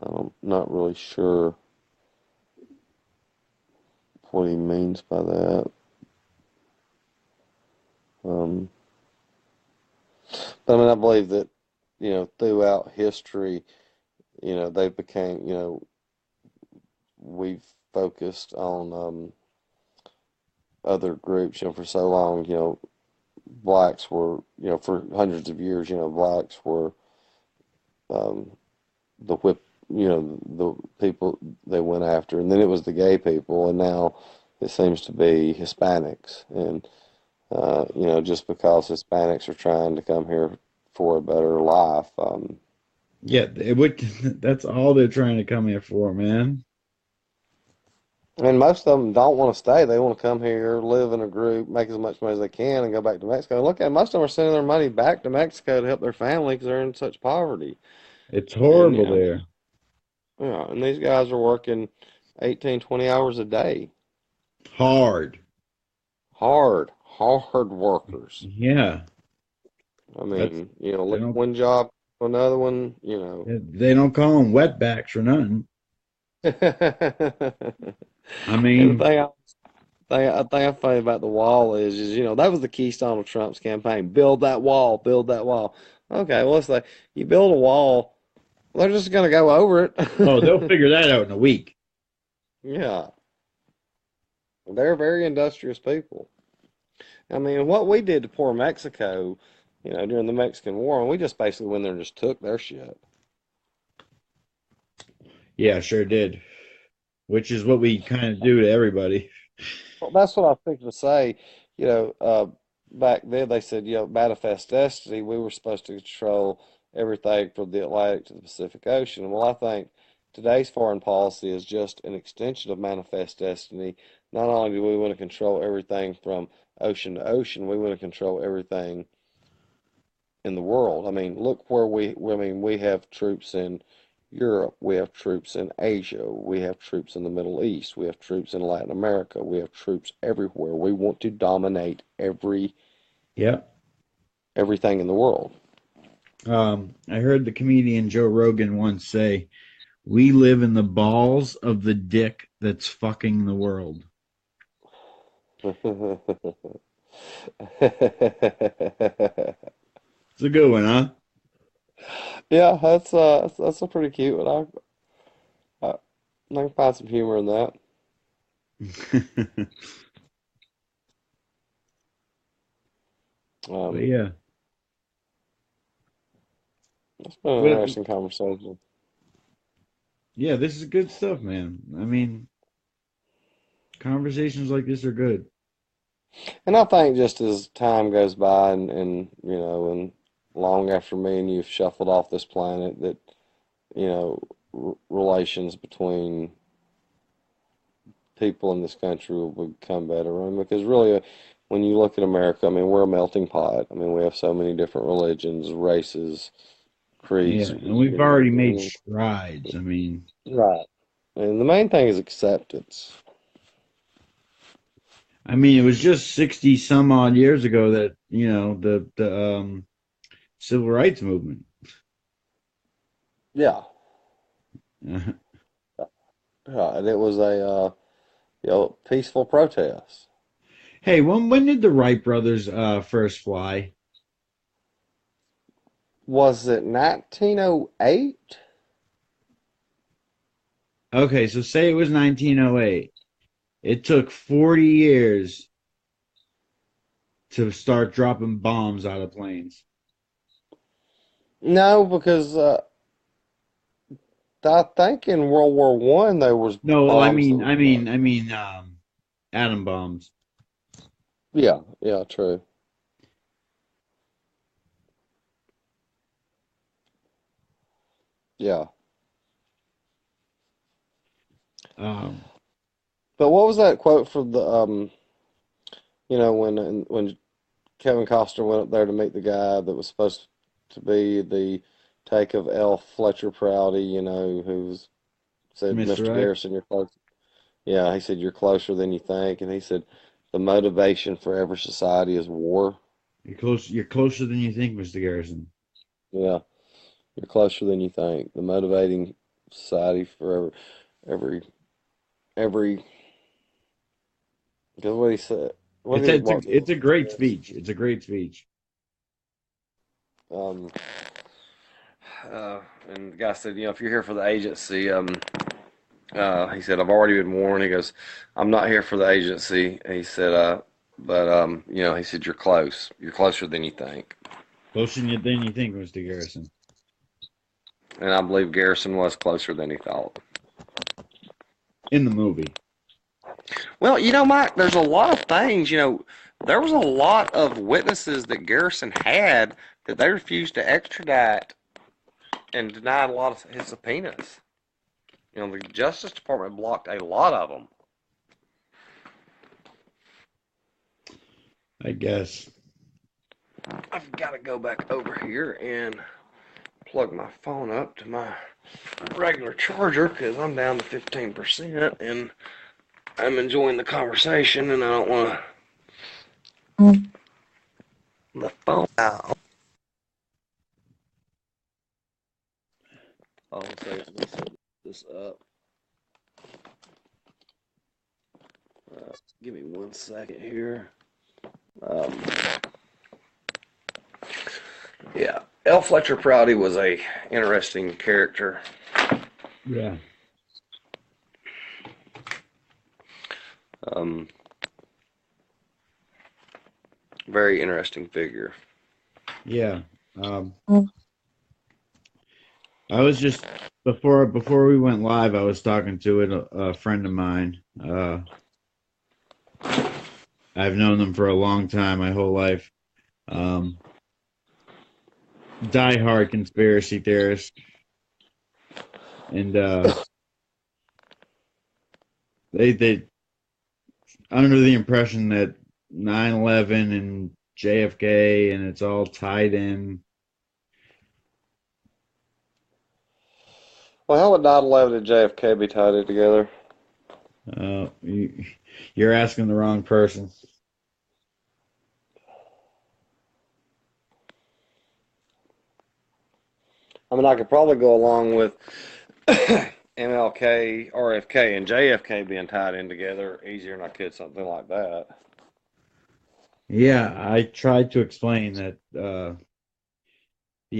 I'm not really sure what he means by that. Um, but I mean, I believe that, throughout history, they became, we've focused on other groups, for so long, blacks were, for hundreds of years, blacks were um, the whip, the people they went after, and then it was the gay people, and now it seems to be Hispanics, and just because Hispanics are trying to come here for a better life. Yeah, it would. That's all they're trying to come here for, man. And most of them don't want to stay. They want to come here, live in a group, make as much money as they can, and go back to Mexico. Look at most of them are sending their money back to Mexico to help their family because they're in such poverty. It's And horrible there. and these guys are working 18, 20 hours a day. Hard. Hard, hard workers. Yeah. I That's mean, they leave don't one job to another one. they don't call them wetbacks for nothing. And I the mean, thing I find about the wall is that was the keystone of Trump's campaign. Build that wall, build that wall. Okay, well, let's say you build a wall, they're just gonna go over oh, they'll it. figure that out in a week. Yeah, they're very industrious people. I mean, what we did to poor Mexico, during the Mexican War, and we just basically went there and just took their shit. Yeah, sure did. Which is what we kind of do to everybody. Well, that's what I was thinking to say. You know, uh, Back then they said, manifest destiny, we were supposed to control everything from the Atlantic to the Pacific Ocean. Well, I think today's foreign policy is just an extension of manifest destiny. Not only do we want to control everything from ocean to ocean, we want to control everything in the world. I mean, look I mean, we have troops in Europe, we have troops in Asia, we have troops in the Middle East, we have troops in Latin America, we have troops everywhere. We want to dominate Yeah. everything in the world. I heard the comedian Joe Rogan once say, "We live in the balls of the dick that's fucking the world." It's a good one, huh? Yeah, that's a pretty cute one. I can find some humor in that. But Um, yeah. it's been an What interesting conversation. Yeah, this is good stuff, man. I mean, conversations like this are good. And I think just as time goes by and and long after me and you've shuffled off this planet, that, relations between people in this country will become better. I mean, because really, when you look at America, I mean, we're a melting pot. I mean, we have so many different religions, races, Yeah, creeds, and we've already made strides. I mean, right. And the main thing is acceptance. it was just 60 some odd years ago that, the civil rights movement. Yeah. Yeah, and it was a peaceful protest. Hey, when did the Wright brothers first fly? Was it 1908? Okay, so say it was 1908. It took 40 years to start dropping bombs out of planes. No, because I think in World War One there was No, I bombs that mean, were I dropped. mean, I mean, atom bombs. Yeah, yeah, true. Yeah. Um, But what was that quote for the when Kevin Costner went up there to meet the guy that was supposed to be the take of L. Fletcher Prouty, who's said, Mr. Mr. X, Garrison, you're close. Yeah, he said, you're closer than you think. And he said, the motivation for every society is war. you're close. You're closer than you think, Mr. Garrison. Yeah, you're closer than you think. The motivating society for every, every, because what he said, what It's did a, he, it's a what it's a was great this? speech. It's a great speech. Um, and the guy said, if you're here for the agency, he said, I've already been warned. He goes, I'm not here for the agency. He said, but he said, you're close. You're closer than you think. Closer than you think, Mr. Garrison. And I believe Garrison was closer than he thought. In the movie. Well, Mike, there's a lot of things, there was a lot of witnesses that Garrison had that they refused to extradite and denied a lot of his subpoenas. The Justice Department blocked a lot of them. I guess. I've got to go back over here and plug my phone up to my regular charger because I'm down to 15% and I'm enjoying the conversation and I don't want the phone out. I'll say I'm going to set this up. Give me 1 second here. Um, yeah, L. Fletcher Prouty was a interesting character. Yeah. Um, Very interesting figure. Yeah. Um, I was just before we went live, I was talking to a friend of mine. I've known them for a long time, my whole life. Um, Die-hard conspiracy theorist, and they under the impression that 9/11 and JFK and it's all tied in. Well, how would 9/11 and JFK be tied in together? You're asking the wrong person. I mean, I could probably go along with MLK, RFK, and JFK being tied in together easier than I could something like that. Yeah, I tried to explain that the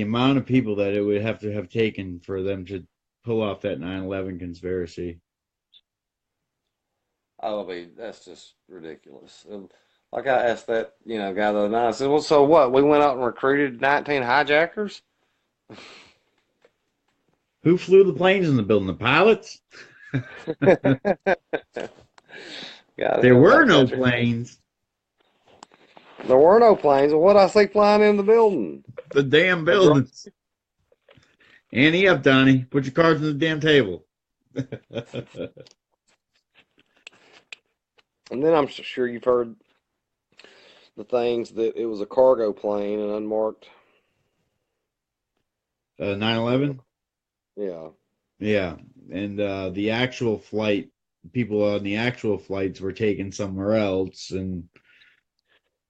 amount of people that it would have to have taken for them to pull off that 9/11 conspiracy. I mean, that's just ridiculous. And like I asked that, guy the other night, I said, well, so what? We went out and recruited 19 hijackers? Who flew the planes in the building? The pilots? Gotta There have were that no country. planes. There were no planes. Well, what I see flying in the building? The damn A drone. buildings. Ante up, Donnie. Put your cards on the damn table. And then I'm sure you've heard the things that it was a cargo plane and unmarked. 9/11. Yeah. Yeah, and the actual flight, people on the actual flights were taken somewhere else, and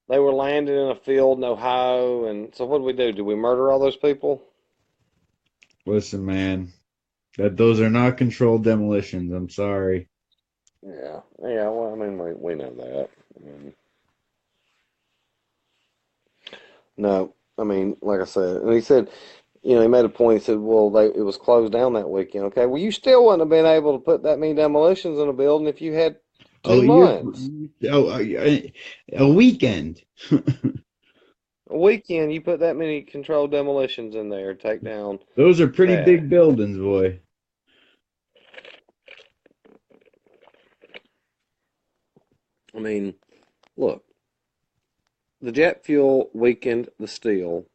They were landed in a field in Ohio. And so what did we do? Did we murder all those people? listen, man, that those are not controlled demolitions. I'm sorry. Yeah. Yeah. Well, I mean, we know that. I mean, no. I mean, like I said, and he said, he made a point. He said, well, it was closed down that weekend. Okay. Well, you still wouldn't have been able to put that many demolitions in a building if you had Oh, 2 months. a weekend. A weekend, you put that many controlled demolitions in there, take down Those are pretty that. big buildings, boy. I mean, look, the jet fuel weakened the steel.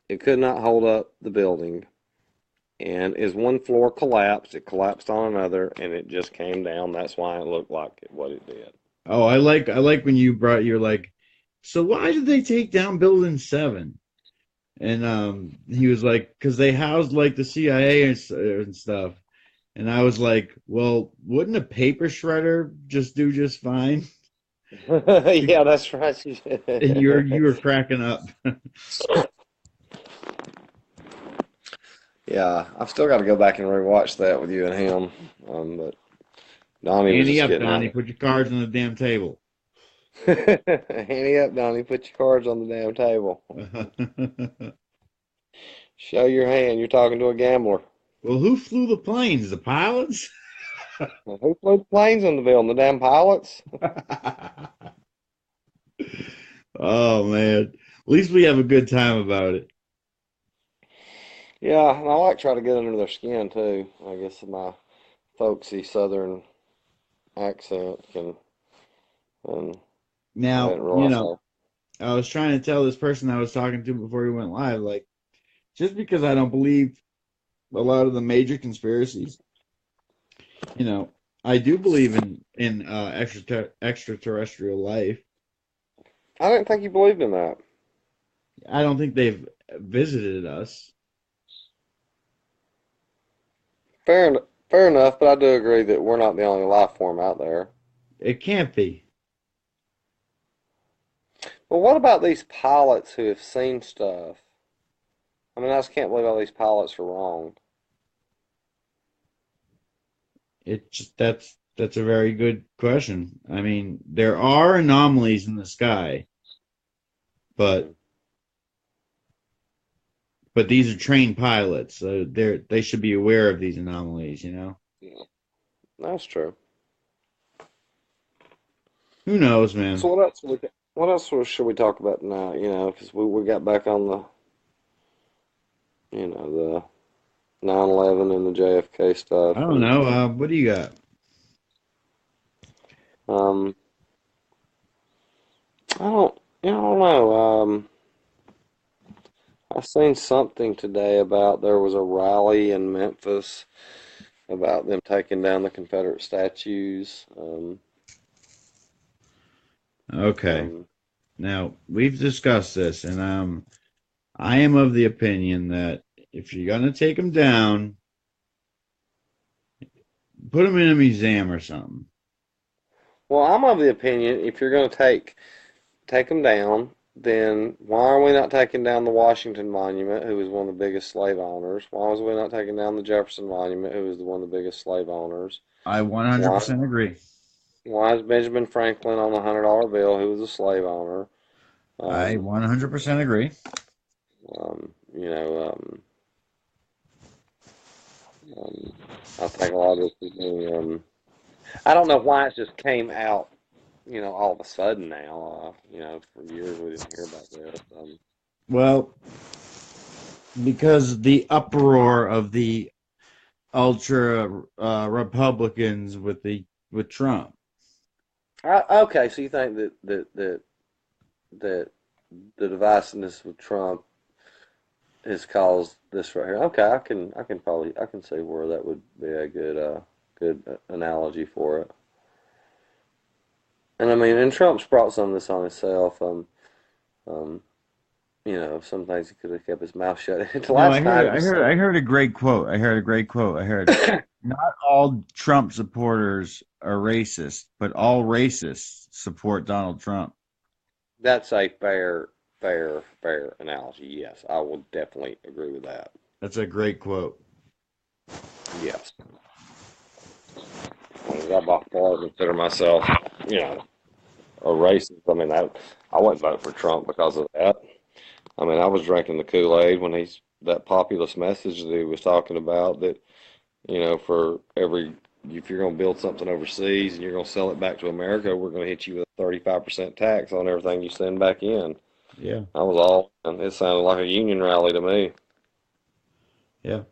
It could not hold up the building. And as one floor collapsed, it collapsed on another, and it just came down. That's why it looked like what it did. Oh, I like when you're like, so why did they take down Building 7? And he was like, because they housed like the CIA and stuff. And I was like, well, wouldn't a paper shredder just do just fine? Yeah, that's right. And you were cracking up. Yeah, I've still got to go back and rewatch that with you and him. But Donnie was Ante just up, getting Donnie. on Put your cards on the damn table. it. Handy up, Donnie. Put your cards on the damn table. Show your hand. You're talking to a gambler. Well, who flew the planes? The pilots? Well, who flew the planes in the building? The damn pilots? Oh man. At least we have a good time about it. Yeah, and I like to try to get under their skin too. I guess my folksy southern accent can, and I Now, didn't realize how. I was trying to tell this person I was talking to before we went live, like, just because I don't believe a lot of the major conspiracies, you know, I do believe in extraterrestrial life. I didn't think you believed in that. I don't think they've visited us. Fair enough, but I do agree that we're not the only life form out there. It can't be. But what about these pilots who have seen stuff? I mean, I just can't believe all these pilots are wrong. It just that's a very good question. I mean, there are anomalies in the sky, but Hmm. these are trained pilots, so they should be aware of these anomalies, you know? Yeah, that's true. Who knows, man? So what else should we talk about tonight? Because we got back on the 9/11 and the JFK I stuff, don't and know. What do you got? um, I don't know. I seen something today about there was a rally in Memphis about them taking down the Confederate statues. Okay. Um, Now, we've discussed this, and I am of the opinion that if you're gonna take them down, put them in a museum or something. well, I'm of the opinion if you're going to take them down, then why are we not taking down the Washington Monument, who was one of the biggest slave owners? Why was we not taking down the Jefferson Monument, who was one of the biggest slave owners? I Why 100% agree. why is Benjamin Franklin on the $100 bill, who was a slave owner? I Um, 100% agree. um, you know, um, um, I think a lot of this is being, I don't know why it just came out, all of a sudden now. For years we didn't hear about this. Well, because the uproar of the ultra Republicans with Trump. Okay, so you think that the divisiveness with Trump has caused this right here? Okay, I can see where that would be a good analogy for it. And I mean, and Trump's brought some of this on himself. Um, some things he could have kept his mouth shut. The No, last night it was so. I heard a great quote. I heard a great quote. I heard not all Trump supporters are racist, but all racists support Donald Trump. That's a fair analogy. Yes, I will definitely agree with that. That's a great quote. Yes, I by far consider myself, you know, a racist. I mean, I wouldn't vote for Trump because of that. I mean, I was drinking the Kool-Aid when he's that populist message that he was talking about that, for every if you're going to build something overseas and you're going to sell it back to America, we're going to hit you with a 35% tax on everything you send back in. Yeah, I was all, and it sounded like a union rally to me. yeah.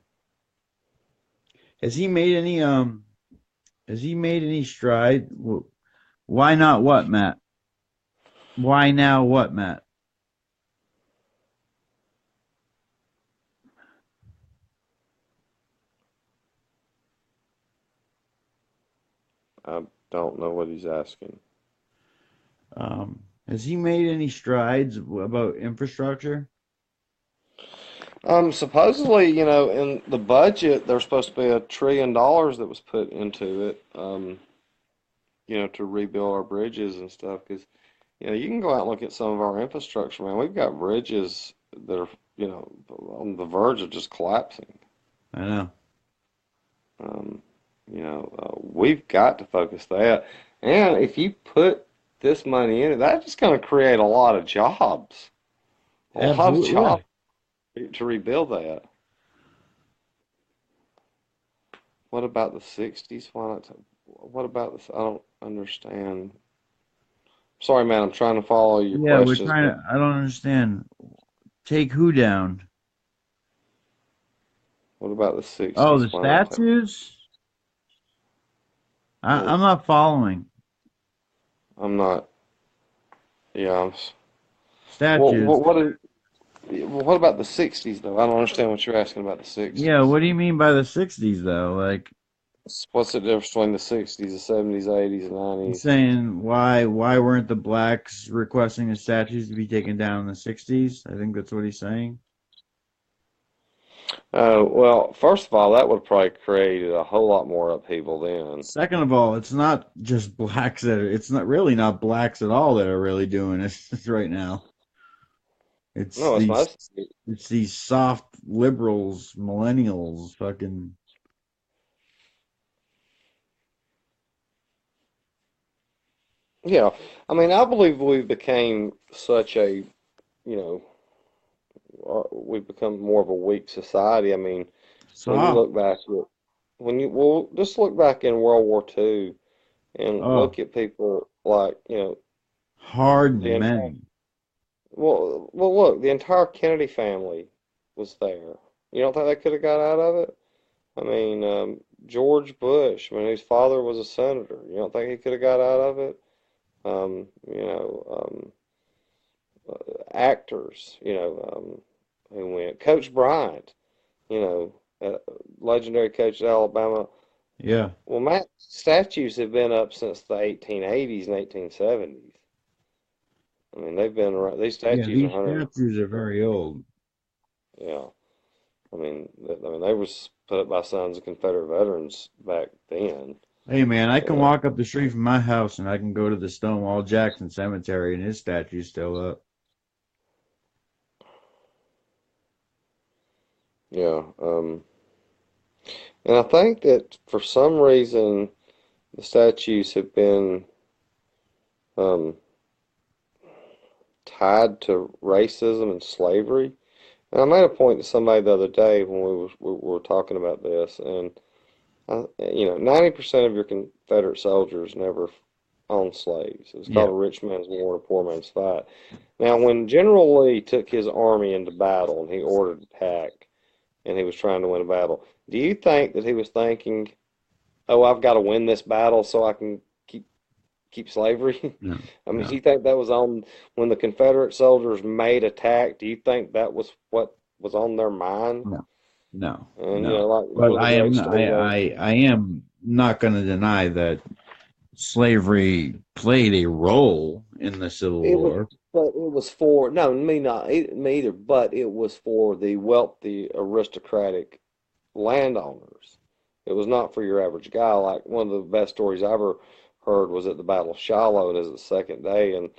Has he made any has he made any stride? Why not what, Matt? Why now what, Matt? I don't know what he's asking. Has he made any strides about infrastructure? Supposedly, in the budget, there's supposed to be $1 trillion that was put into it, to rebuild our bridges and stuff. Because, you can go out and look at some of our infrastructure, man. We've got bridges that are, on the verge of just collapsing. I know. Um, we've got to focus that. And if you put this money in it, that's just going to create a lot of jobs. A lot of Absolutely. Yeah. jobs to rebuild that. What about the 60s? Why not? What about this? I don't understand. Sorry, man, I'm trying to follow your Yeah, we're questions, trying but to, I don't understand. Take who down? what about the Oh, 60s? the Why not take? statues? Well, I'm not following. I'm not. Yeah. Well, Statues. what about the 60s, though? I don't understand what you're asking about the Yeah, 60s. what do you mean by the 60s though? Like, What's the difference between the 60s, the 70s, 80s, and he's 90s? saying why weren't the blacks requesting the statues to be taken down in the 60s? I think that's what he's saying. Well, first of all, that would probably created a whole lot more upheaval then. Second of all, it's not just blacks it's not really not blacks at all that are really doing this right now. It's No, it's these mostly. it's these soft liberals, millennials, fucking. Yeah, I mean, I believe we became such a, you know, we've become more of a weak society. I mean, when you Soft. look back at, well, just look back in World War II and Oh, look at people like, hard the entire, men. look, the entire Kennedy family was there. You don't think they could have got out of it? I mean, George Bush, I mean, his father was a senator. You don't think he could have got out of it? Um, you know, um, Actors, who went. Coach Bryant, you know, legendary coach at Alabama. Yeah. Well, Matt, statues have been up since the 1880s and 1870s. I mean, they've been around. These Yeah, statues are these 100. statues are very old. Yeah, I mean, they was put up by sons of Confederate veterans back then. Hey man, I can Uh, walk up the street from my house and I can go to the Stonewall Jackson Cemetery and his statue's still up. yeah, and I think that for some reason the statues have been um, tied to racism and slavery. And I made a point to somebody the other day when we were talking about this, and 90% of your Confederate soldiers never owned slaves. It was called Yeah. a rich man's war and a poor man's fight. Now, when General Lee took his army into battle and he ordered attack and he was trying to win a battle, Do you think that he was thinking, "Oh, I've got to win this battle so I can keep slavery"? No, I mean, do no, you think that was on when the Confederate soldiers made attack? Do you think that was what was on their mind? no, no, And no. like one But of the I great am stories ever. I am not going to deny that slavery played a role in the Civil It was, War. but it was for no me not me either. But it was for the wealthy aristocratic landowners. It was not for your average guy. Like one of the best stories I ever heard was at the Battle of Shiloh, and it was the second day, and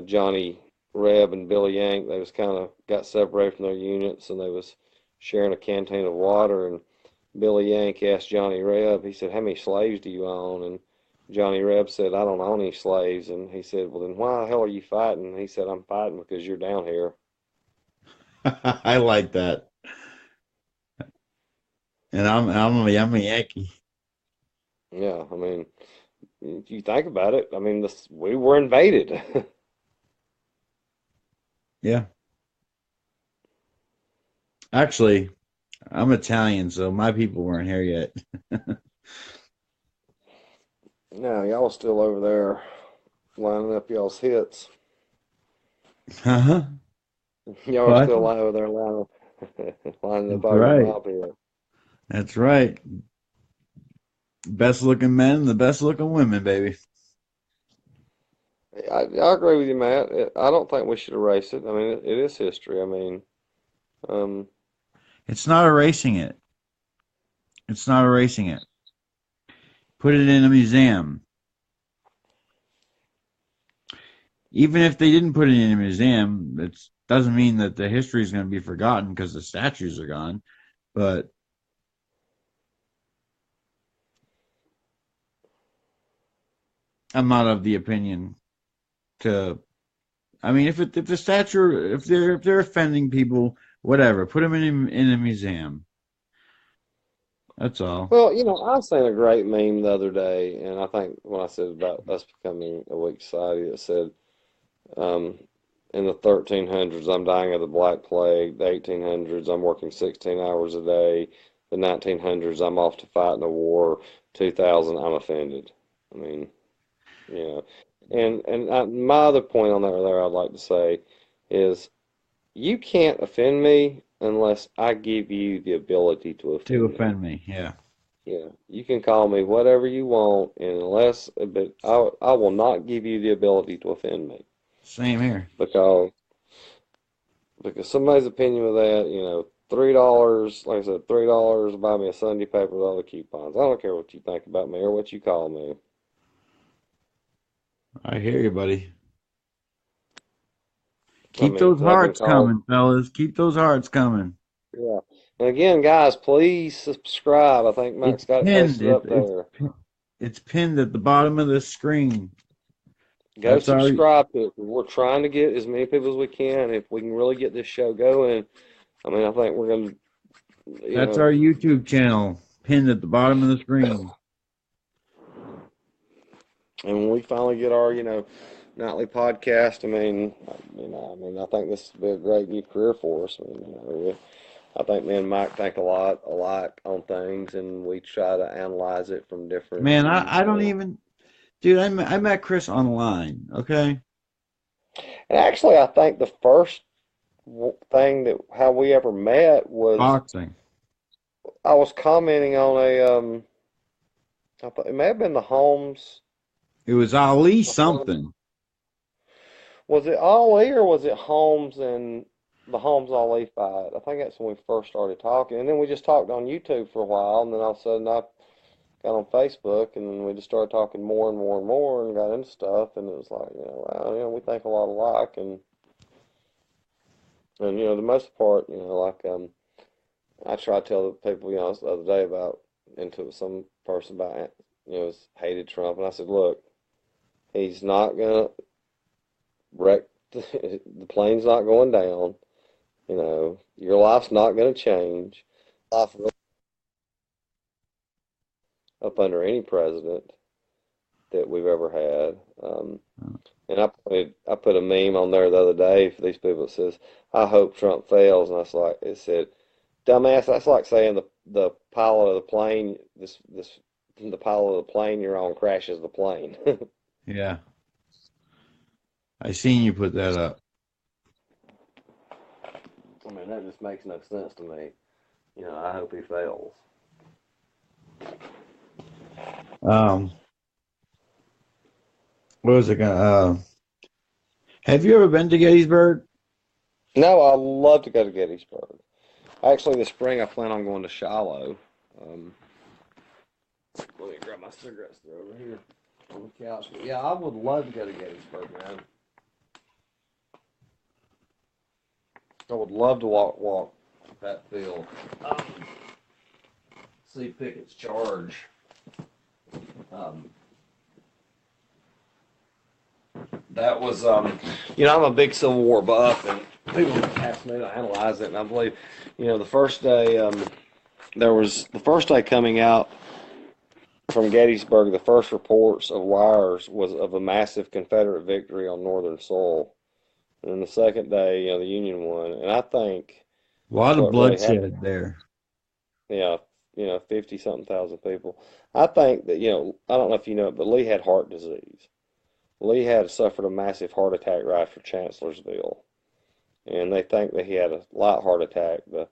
Johnny Reb and Billy Yank, they was kind of got separated from their units, and they was sharing a canteen of water, and Billy Yank asked Johnny Reb, he said, "How many slaves do you own?" And Johnny Reb said, "I don't own any slaves." And he said, "Well, then why the hell are you fighting?" And he said, "I'm fighting because you're down here." I like that, and I'm a Yankee. Yeah, I mean, if you think about it, I mean, we were invaded. Yeah, actually, I'm Italian, so my people weren't here yet. No, y'all was still over there lining up y'all's hits. Uh-huh. Y'all are But still over there lining up that's all your right. mob hits. That's right. Best looking men, the best looking women, baby. I agree with you, Matt. I don't think we should erase it. I mean, it is history. I mean, um, It's not erasing it. It's not erasing it. Put it in a museum. Even if they didn't put it in a museum, it doesn't mean that the history is going to be forgotten because the statues are gone. But I'm not of the opinion to. I mean, if the statue if they're offending people, whatever, put them in a museum. That's all. well, I seen a great meme the other day, and I think when I said about us becoming a weak society, it said, um, in the 1300s, I'm dying of the Black Plague. The 1800s, I'm working 16 hours a day. The 1900s, I'm off to fight in a war. 2000, I'm offended. I mean, you know, my other point on that there I'd like to say is you can't offend me unless I give you the ability to To offend me. offend me, yeah. Yeah, you can call me whatever you want, and but I will not give you the ability to offend me Same here. because somebody's opinion of that, $3, like I said, $3, buy me a Sunday paper with all the coupons. I don't care what you think about me or what you call me. I hear you, buddy. I Keep mean, those 'cause I've been hearts called, coming, fellas. Keep those hearts coming. yeah. And again, guys, please subscribe. I think It's Max got it pinned. pasted up there. It's pinned at the bottom of the screen. Go That's our subscribe to it. We're trying to get as many people as we can. If we can really get this show going, I mean, I think we're going to, that's our YouTube channel, pinned at the bottom of the screen. and when we finally get our, nightly podcast, I mean, I think this will be a great new career for us. I mean, I think me and Mike think a lot alike on things, and we try to analyze it from different Man, I don't viewpoints. even, dude. I met Chris online. Okay, And actually, I think the first thing that how we ever met was boxing. I was commenting on I thought it may have been the Holmes. It was Ali something. Was it Ali or was it Holmes and the Holmes Ali fight? I think that's when we first started talking, and then we just talked on YouTube for a while, and then all of a sudden I got on Facebook, and then we just started talking more and more and more, and got into stuff, and it was like, wow, we think a lot alike, and the most part, like I try to tell the people, the other day about into some person about hated Trump, and I said, look, he's not gonna wreck the plane's not going down. Your life's not going to change. Life up under any president that we've ever had. And I put a meme on there the other day for these people that says, "I hope Trump fails," and it said, "Dumbass, that's like saying the pilot of the plane, this the pilot of the plane you're on crashes the plane. Yeah, I seen you put that up. I mean, that just makes no sense to me. I hope he fails. Um, what was it gonna? Have you ever been to Gettysburg? No, I love to go to Gettysburg. Actually, this spring I plan on going to Shiloh. Um, Let me grab my cigarettes. They're over here on the couch. But yeah, I would love to go to Gettysburg, man. I would love to walk that field. Um, See Pickett's charge. Um, that was, I'm a big Civil War buff, and people ask me to analyze it, and I believe, the first day, the first day coming out from Gettysburg, the first reports of wires was of a massive Confederate victory on Northern soil. And then the second day, the Union won. And I think A lot of what really happened, bloodshed there. yeah, 50 something thousand people. I think that, I don't know if you know it, but Lee had heart disease. Lee had suffered a massive heart attack right after Chancellorsville. And they think that he had a light heart attack the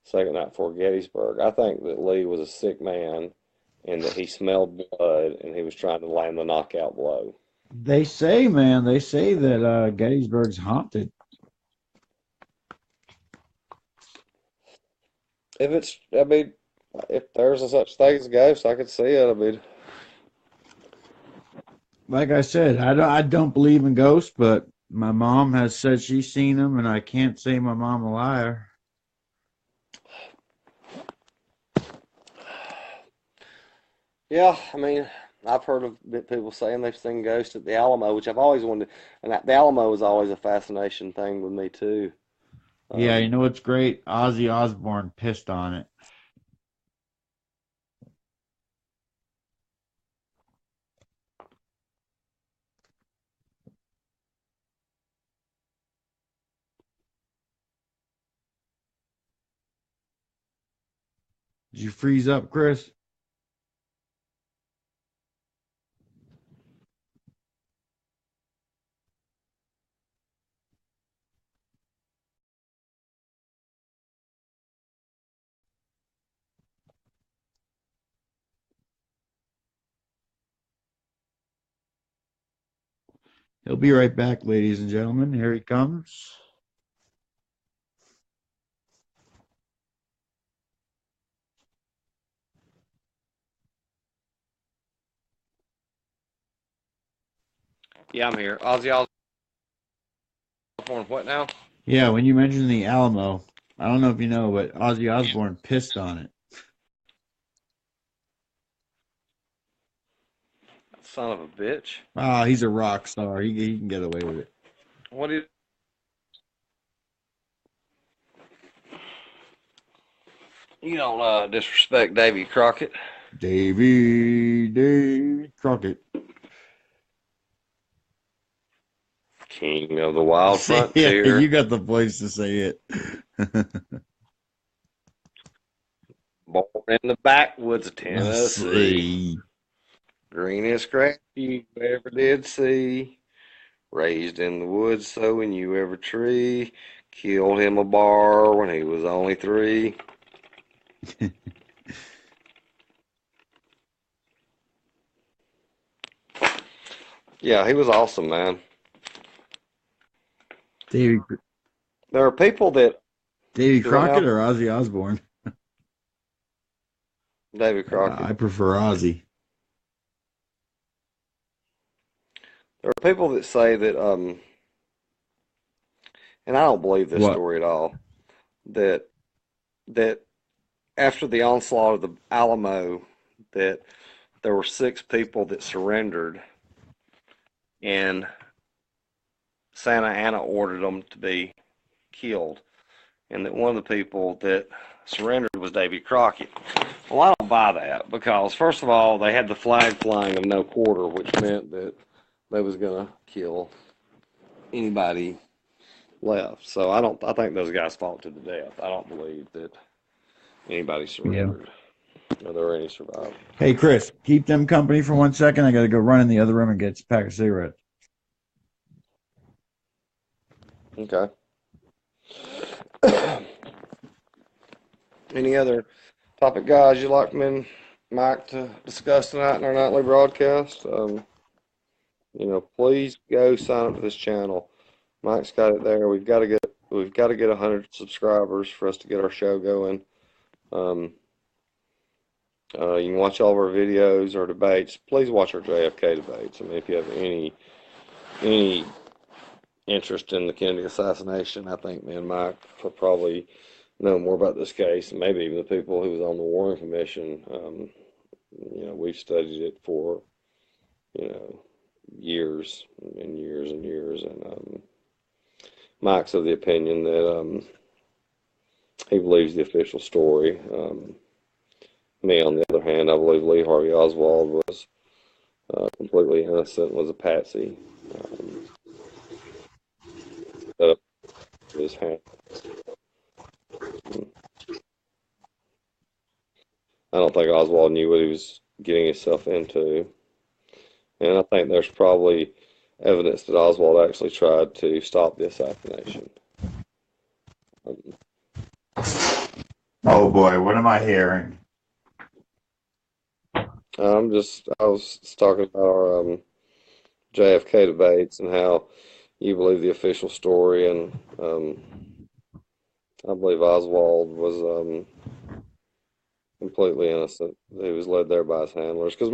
second night before Gettysburg. I think that Lee was a sick man and that he smelled blood and he was trying to land the knockout blow. They say, man, they say that Gettysburg's haunted. I mean, if there's a such thing as ghosts, I could see it. I mean, Like I said, I don't believe in ghosts, but my mom has said she's seen them, and I can't say my mom a liar. yeah, I mean, I've heard of people saying they've seen ghosts at the Alamo, which I've always wanted, and the Alamo was always a fascination thing with me too. Yeah, you Um, know what's great? Ozzy Osbourne pissed on it. Did you freeze up, Chris? He'll be right back, ladies and gentlemen. Here he comes. yeah, I'm here. Ozzy Osbourne, what now? Yeah, when you mentioned the Alamo, I don't know if you know, but Ozzy Osbourne pissed on it. Son of a bitch. Ah, he's a rock star. He can get away with it. What did you don't disrespect Davy Crockett? Davy Crockett. King of the Wild Yeah, you Frontier, got the voice to say it. born in the backwoods of Let's Tennessee. see. Greenest grass you ever did see. Raised in the woods, so we knew every tree. Killed him a bar when he was only 3. Yeah, he was awesome, man. Davy There are people that Davy do what Crockett now? or Ozzy Osbourne? David Crockett. I prefer Ozzy. There are people that say that, and I don't believe this What? story at all, that that after the onslaught of the Alamo, that there were 6 people that surrendered, and Santa Anna ordered them to be killed, and that one of the people that surrendered was Davy Crockett. Well, I don't buy that because, first of all, they had the flag flying of no quarter, which meant that they was gonna kill anybody left. So I don't. I think those guys fought to the death. I don't believe that anybody Yeah. surrendered or there were any survivors. Hey, Chris, keep them company for 1 second. I got to go run in the other room and get a pack of cigarettes. Okay. Any other topic, guys, you'd like me and Mike to discuss tonight in our nightly broadcast? Please go sign up to this channel. Mike's got it there. We've got to get 100 subscribers for us to get our show going. Um, you can watch all of our videos or debates. Please watch our JFK debates. I mean, if you have any interest in the Kennedy assassination, I think me and Mike will probably know more about this case, and maybe even the people who was on the Warren Commission. We've studied it for years and years and years, and Mike's of the opinion that he believes the official story. Me, on the other hand, I believe Lee Harvey Oswald was completely innocent, was a patsy. Set up his hand. I don't think Oswald knew what he was getting himself into. And I think there's probably evidence that Oswald actually tried to stop the assassination. Oh boy, what am I hearing? I was talking about our JFK debates and how you believe the official story, and I believe Oswald was completely innocent. He was led there by his handlers. Because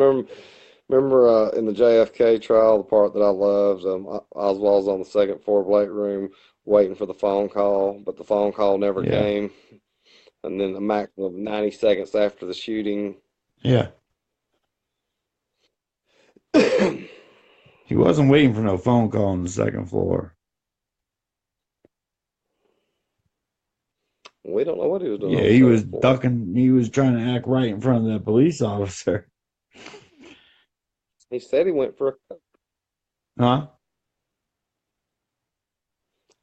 remember in the JFK trial, the part that I loved, Oswald's on the second floor Blake room waiting for the phone call, but the phone call never Yeah. came. And then the maximum of 90 seconds after the shooting. Yeah. He wasn't waiting for no phone call on the second floor. We don't know what he was doing. Yeah, he was ducking. He was trying to act right in front of that police officer. He said he went for a coke. Huh?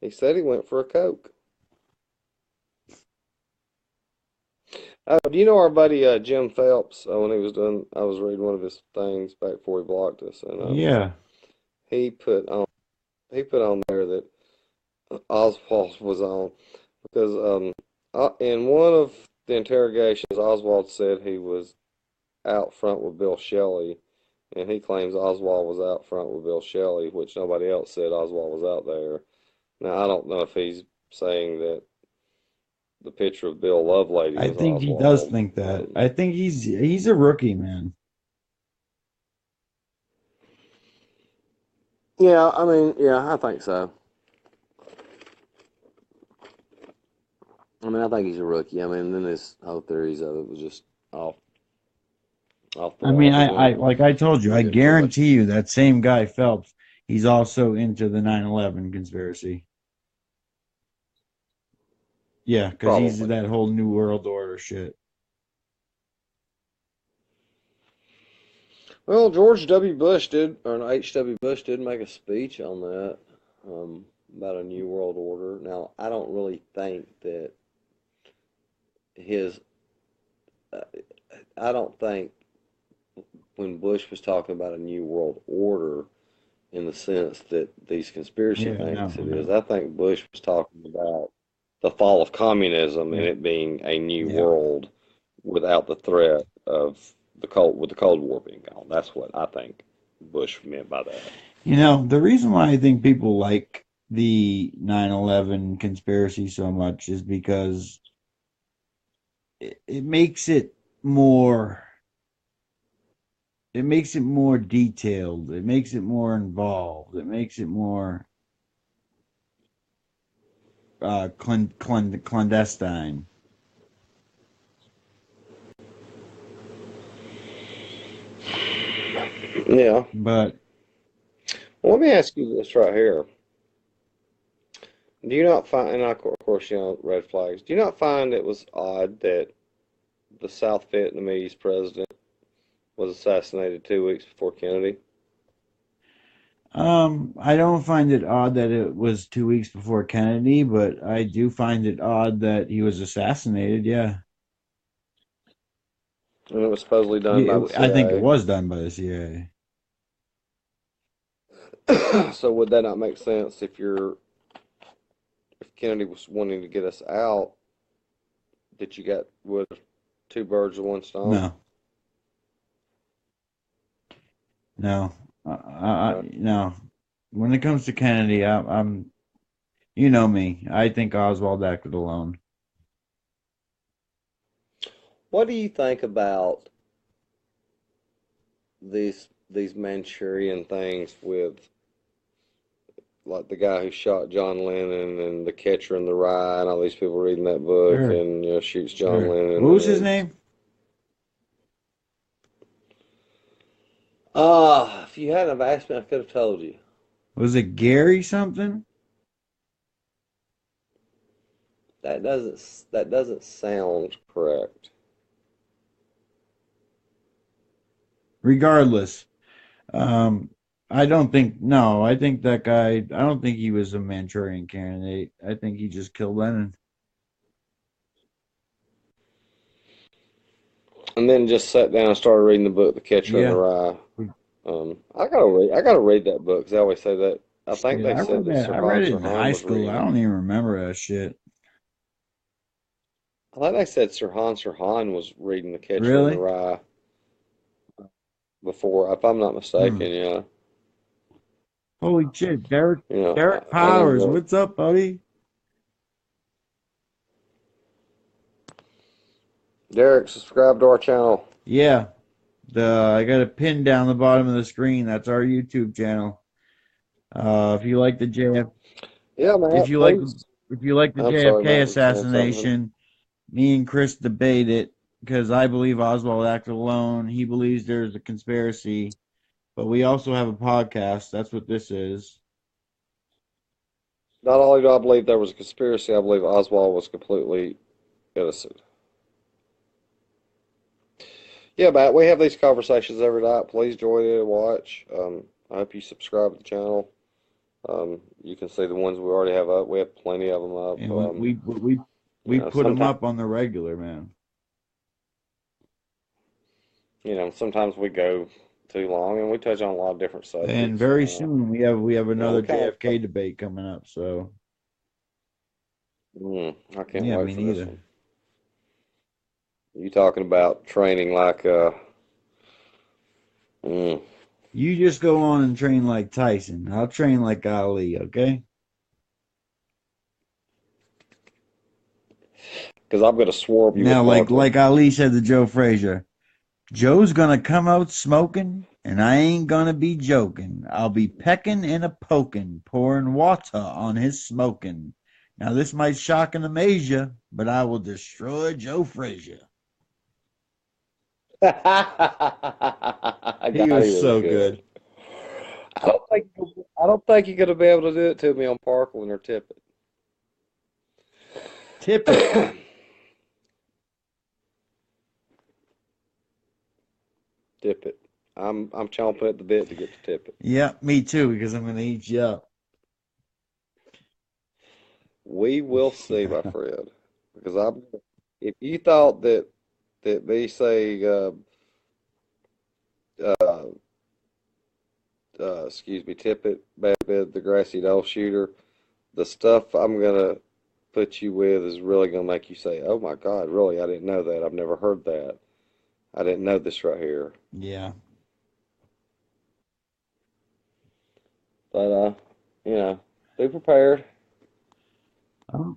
He said he went for a coke. Do you know our buddy Jim Phelps? When he was doing, I was reading one of his things back before he blocked us, and Yeah. he put on there that Oswald was on because in one of the interrogations, Oswald said he was out front with Bill Shelley, and he claims Oswald was out front with Bill Shelley, which nobody else said Oswald was out there. Now, I don't know if he's saying that the picture of Bill Lovelady I was think he Oswald. does think that. I think he's a rookie, man. Yeah, I mean, yeah, I think so. I mean, I think he's a rookie. I mean, then his whole theories of it was just off the I mean, wall. I like I told you, I We'll get into it later. guarantee you that same guy Phelps, he's also into the 9/11 conspiracy. Yeah, because he's Probably. that whole New World Order shit. Well, George W. Bush did, or H.W. Bush did make a speech on that, about a new world order. Now, I don't really think that his, uh, I don't think when Bush was talking about a new world order in the sense that these conspiracy Yeah, thinks it no. is, I think Bush was talking about the fall of communism and Yeah. it being a new Yeah. world without the threat of the Cold War being gone. That's what I think Bush meant by that. You know, the reason why I think people like the 9/11 conspiracy so much is because it makes it more detailed. It makes it more involved. It makes it more clandestine. Yeah. But Well, let me ask you this right here. Do you not find, and of course, red flags, do you not find it was odd that the South Vietnamese president was assassinated 2 weeks before Kennedy? I don't find it odd that it was 2 weeks before Kennedy, but I do find it odd that he was assassinated. Yeah. And it was supposedly done by Yeah, the I think it CIA. was done by the CIA. So would that not make sense if Kennedy was wanting to get us out, that you got with two birds with one stone? No, no, Okay. no. When it comes to Kennedy, you know me. I think Oswald acted alone. What do you think about these Manchurian things with like the guy who shot John Lennon and the Catcher in the Rye and all these people reading that book Sure, and shoots John sure. Lennon What and was his then name? if you hadn't have asked me, I could have told you. Was it Gary something? That doesn't sound correct. Regardless, um, I don't think. No, I think that guy. I don't think he was a Manchurian candidate. I think he just killed Lennon. And then just sat down and started reading the book, The Catcher in the Yeah. Rye. I gotta read that book because they always say that. I think Shit, they I said read that that. I read Sirhan it in Sirhan high was school. I reading. don't even remember that shit. I think they said Sirhan Sirhan was reading The Catcher in the Really? Rye before, if I'm not Hmm. mistaken. Yeah, Holy shit, Derek. Derek and then Powers, what's up, buddy? Derek, subscribe to our channel. Yeah, the I got a pin down the bottom of the screen. That's our YouTube channel. If you like the JF, Yeah, man, if you like please. if you like the I'm sorry, JFK Matt. You saying something? assassination, me and Chris debate it because I believe Oswald acted alone. He believes there's a conspiracy, but we also have a podcast. That's what this is. Not only do I believe there was a conspiracy, I believe Oswald was completely innocent. Yeah, Matt, we have these conversations every night. Please join in and watch. I hope you subscribe to the channel. You can see the ones we already have up. We have plenty of them up. And we put them Sometimes up on the regular, man. sometimes we go too long and we touch on a lot of different And subjects. very soon we have We another kind of. JFK debate coming up. So I can't yeah, wait me for this neither. one. You talking about training like mm, You just go on and train like Tyson. I'll train like Ali, okay? because I'm gonna swarm you with Now, Parkland. like Ali said to Joe Frazier, Joe's gonna come out smoking, and I ain't gonna be joking. I'll be pecking and a poking, pouring water on his smoking. Now, this might shock and amaze you, but I will destroy Joe Frazier. He God, he was was so good. good. I don't think you're gonna be able to do it to me on Parkland or Tippett. Tippett. Tippett. I'm chomping at the bit to get to Tippett. Yeah, me too, because I'm gonna eat you up. We will see, my friend. Because if you thought that me saying uh, excuse me, Tippett, Bad Bed, the Grassy Knoll Shooter, the stuff I'm gonna put you with is really gonna make you say, "Oh my God, really? I didn't know that. I've never heard that. I didn't know this right here." Yeah. But you know, be prepared Oh.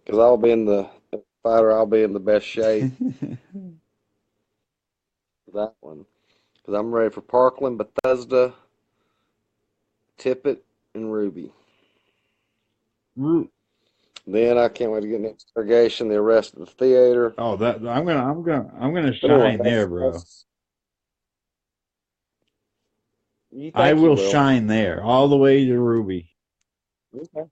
because I'll be in the fighter. I'll be in the best shape for that one because I'm ready for Parkland, Bethesda, Tippett, and Ruby. Ru- Then I can't wait to get an interrogation, the arrest at the theater. Oh, that I'm gonna But anyway, shine there, that's bro. that's. You I think you will will? shine there all the way to Ruby. Okay.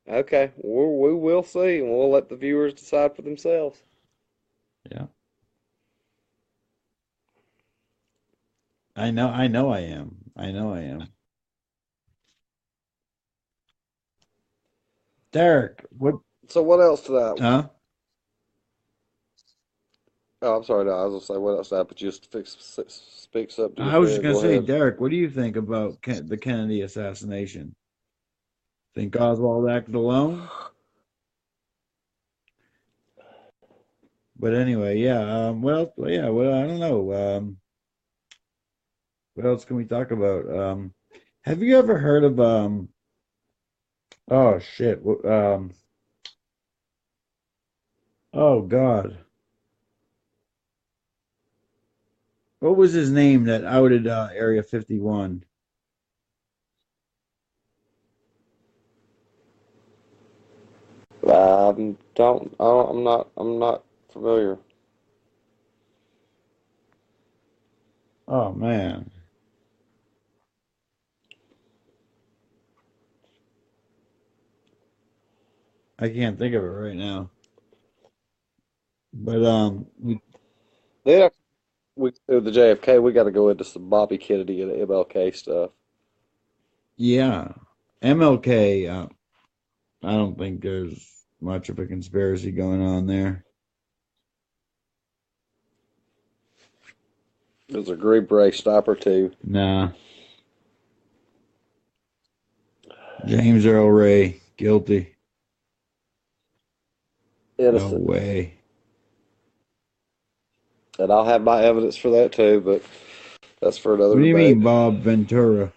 Okay. We will see, and we'll let the viewers decide for themselves. Yeah. I am. I know I am. Derek, what So what else tonight? huh? Oh, I'm sorry. No, I was gonna say what else happened. Just speaks up to your I was just head. gonna Go say, ahead. Derek, what do you think about the Kennedy assassination? Think Oswald acted alone? But anyway, yeah. Well, I don't know. What else can we talk about? Have you ever heard of Oh shit! Oh God! What was his name that outed Area 51? I'm not familiar. Oh man, I can't think of it right now. But Yeah, we the JFK. We got to go into some Bobby Kennedy and MLK stuff. yeah, MLK. I don't think there's much of a conspiracy going on there. There's a Green Beret sniper too. Nah, James Earl Ray guilty. No Innocent. way. And I'll have my evidence for that too, but that's for What another do you debate. mean, Bob Ventura?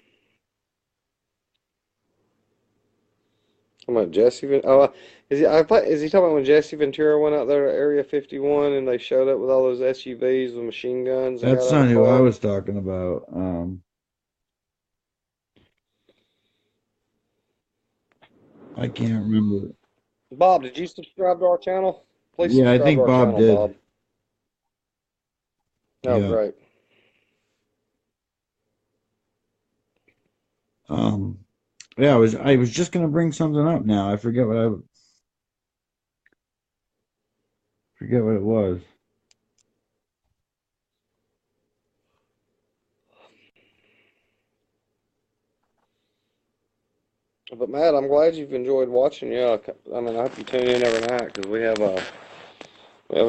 I'm about Jesse. Is he talking about when Jesse Ventura went out there to Area 51 and they showed up with all those SUVs with machine guns and got That's out of not the who I car? was talking about. I can't remember. Bob, did you subscribe to our channel? Please Yeah, I subscribe to think our Bob channel, did. Bob. Oh, Yeah. great. Um, yeah, I was just gonna bring something up now. I forget what it was. But Matt, I'm glad you've enjoyed watching. Yeah, I mean, I hope you tune in every night because we have a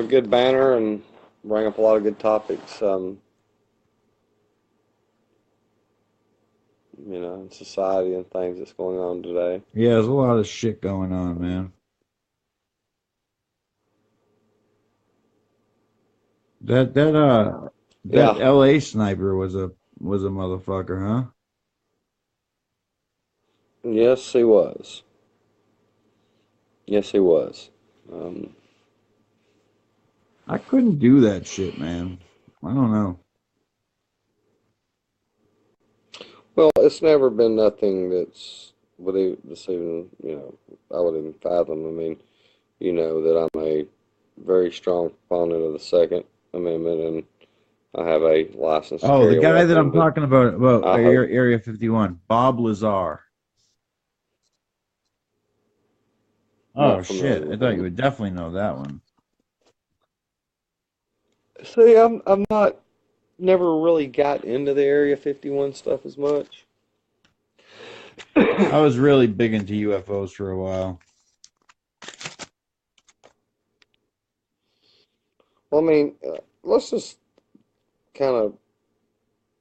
good banner and bring up a lot of good topics. In society and things that's going on today. Yeah, there's a lot of shit going on, man. That Yeah. LA sniper was a motherfucker, huh? Yes, he was. Yes, he was. Um, I couldn't do that shit, man. I don't know. well, it's never been nothing that's even, I would even fathom. I mean, you know that I'm a very strong proponent of the Second Amendment, and I have a license to Oh, the carry a guy that weapon. I'm But talking about I hope Area 51, Bob Lazar. Oh not familiar shit, I with thought you him. would definitely know that one. See, I'm not never really got into the Area 51 stuff as much. I was really big into UFOs for a while. Well, I mean, let's just kind of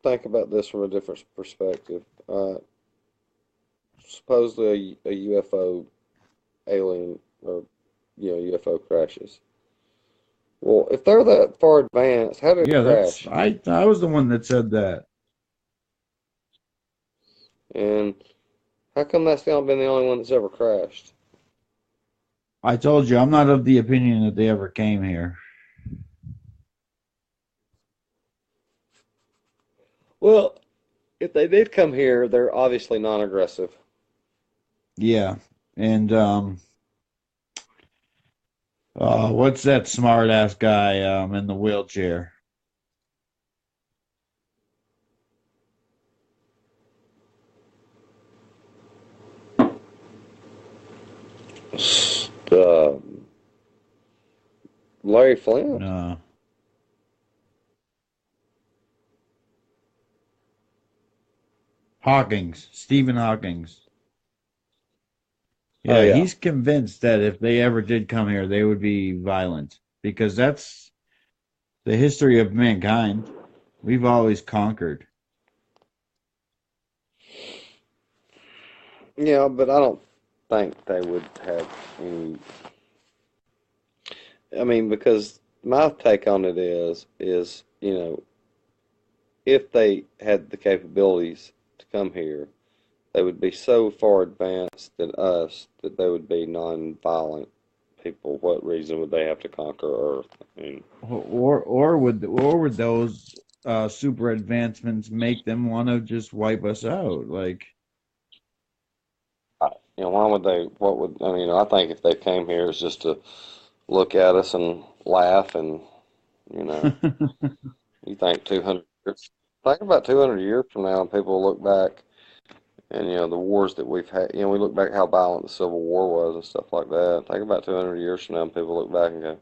think about this from a different perspective. Supposedly a UFO alien or UFO crashes. Well, if they're that far advanced, how did it Yeah, that's crash? I was the one that said that. And how come that's not been the only one that's ever crashed? I told you I'm not of the opinion that they ever came here. Well, if they did come here, they're obviously non-aggressive. Yeah. And what's that smart ass guy in the wheelchair? Uh, Larry Flint. No. Hawkins, Stephen Hawkins. Oh Yeah, yeah. he's convinced that if they ever did come here, they would be violent because that's The history of mankind. We've always conquered. Yeah, but I don't think they would have any. I mean, because my take on it is if they had the capabilities to come here, they would be so far advanced than us that they would be non-violent people. What reason would they have to conquer Earth? I mean, Or would those super advancements make them want to just wipe us out? Like, why would they? What would I mean? I think if they came here, it's just to look at us and laugh, and you know, you think 200 years. Think about 200 years from now, and people will look back, and the wars that we've had. We look back how violent the Civil War was and stuff like that. Think about 200 years from now, and people look back and go,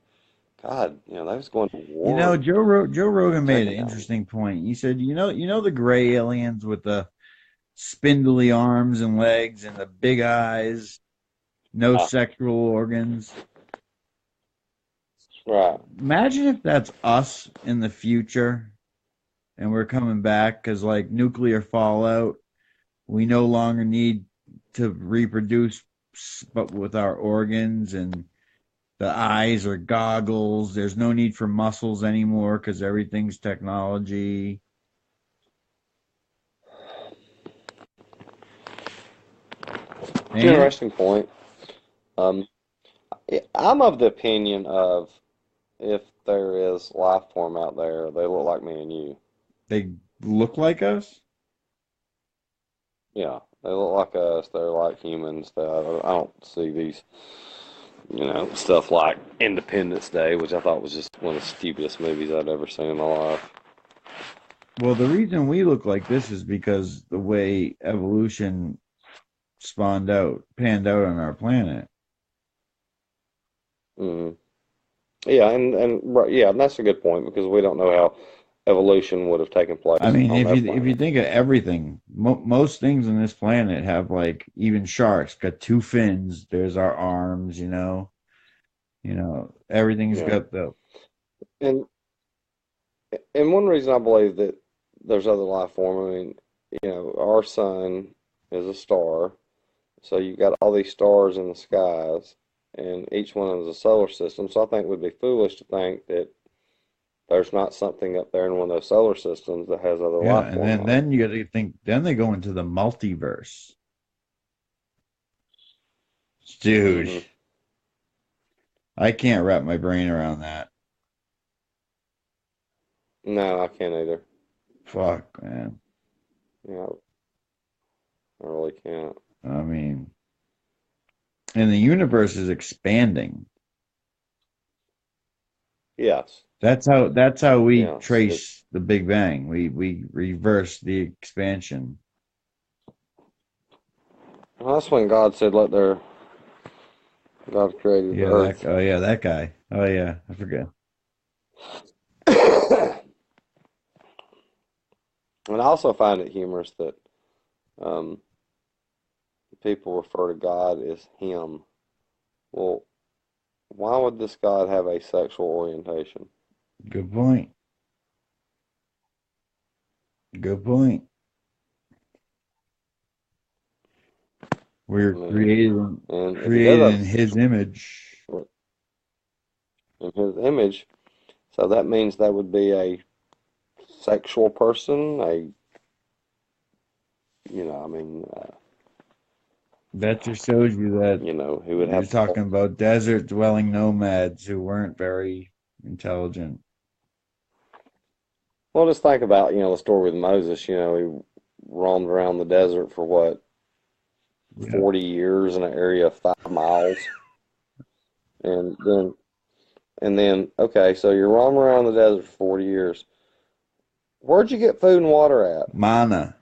God, they was going to war and Joe Rogan made an taking down. interesting point. He said, the gray aliens with the spindly arms and legs and the big eyes, no Ah, sexual organs. right. Imagine if that's us in the future and we're coming back because, like, nuclear fallout, we no longer need to reproduce, but with our organs, and the eyes are goggles. There's no need for muscles anymore because everything's technology. And Interesting point. Um, I'm of the opinion of if there is life form out there, they look like me and you. they look like us. Yeah, they look like us. They're like humans. I don't see these, stuff like Independence Day, which I thought was just one of the stupidest movies I'd ever seen in my life. Well, the reason we look like this is because the way evolution panned out on our planet. Hmm. Yeah, and right, yeah, and that's a good point because we don't know how evolution would have taken I place mean, on if their you planet. think of everything, most things on this planet have, like, even sharks got two fins. There's our arms, everything's Yeah, got the. and and one reason I believe that there's other life form. I mean, our sun is a star. So you've got all these stars in the skies, and each one is a solar system. So I think it would be foolish to think that there's not something up there in one of those solar systems that has other Yeah, life and form then on it. then you got to think. Then they go into the multiverse, dude. Hmm. I can't wrap my brain around that. No, I can't either. Fuck, man. I really can't. I mean, and the universe is expanding. Yes, That's how we yes. trace the Big Bang. We reverse the expansion. That's when God said, God created the Yeah, earth. that guy. Oh yeah, I forget. And I also find it humorous that um, people refer to God as Him. Well, why would this God have a sexual orientation? Good point. Good point. I We're mean, and if He does created have in His image. in His image, so that means that would be a sexual person, I mean, That just shows you that who would you're have. talking about desert dwelling nomads who weren't very intelligent. Well, just think about, the story with Moses. He roamed around the desert for what, Yeah. 40 years in an area of 5 miles. And okay, so you're roaming around the desert for 40 years. Where'd you get food and water at? Mana.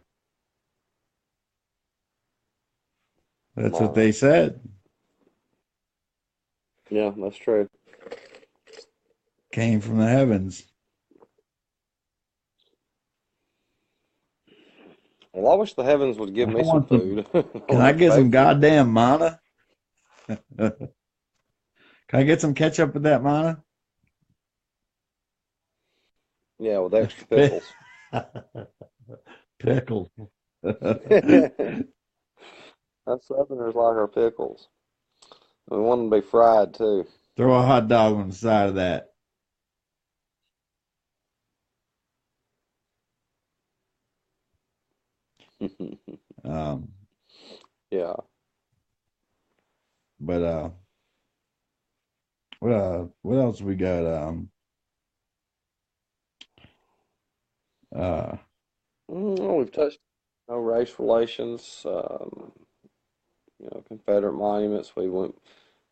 That's what Mom. they said. Yeah, that's true. Came from the heavens. Well, I wish the heavens would give I me some want some. food. I Can don't I have to get pay some for it. goddamn mana? Can I get some ketchup with that mana? Yeah, with extra pickles. Pickles. Us Southerners like our pickles. We want them to be fried too. Throw a hot dog on the side of that. Um, Yeah. but what else we got? Uh, Well, we've touched race relations, Confederate monuments. We went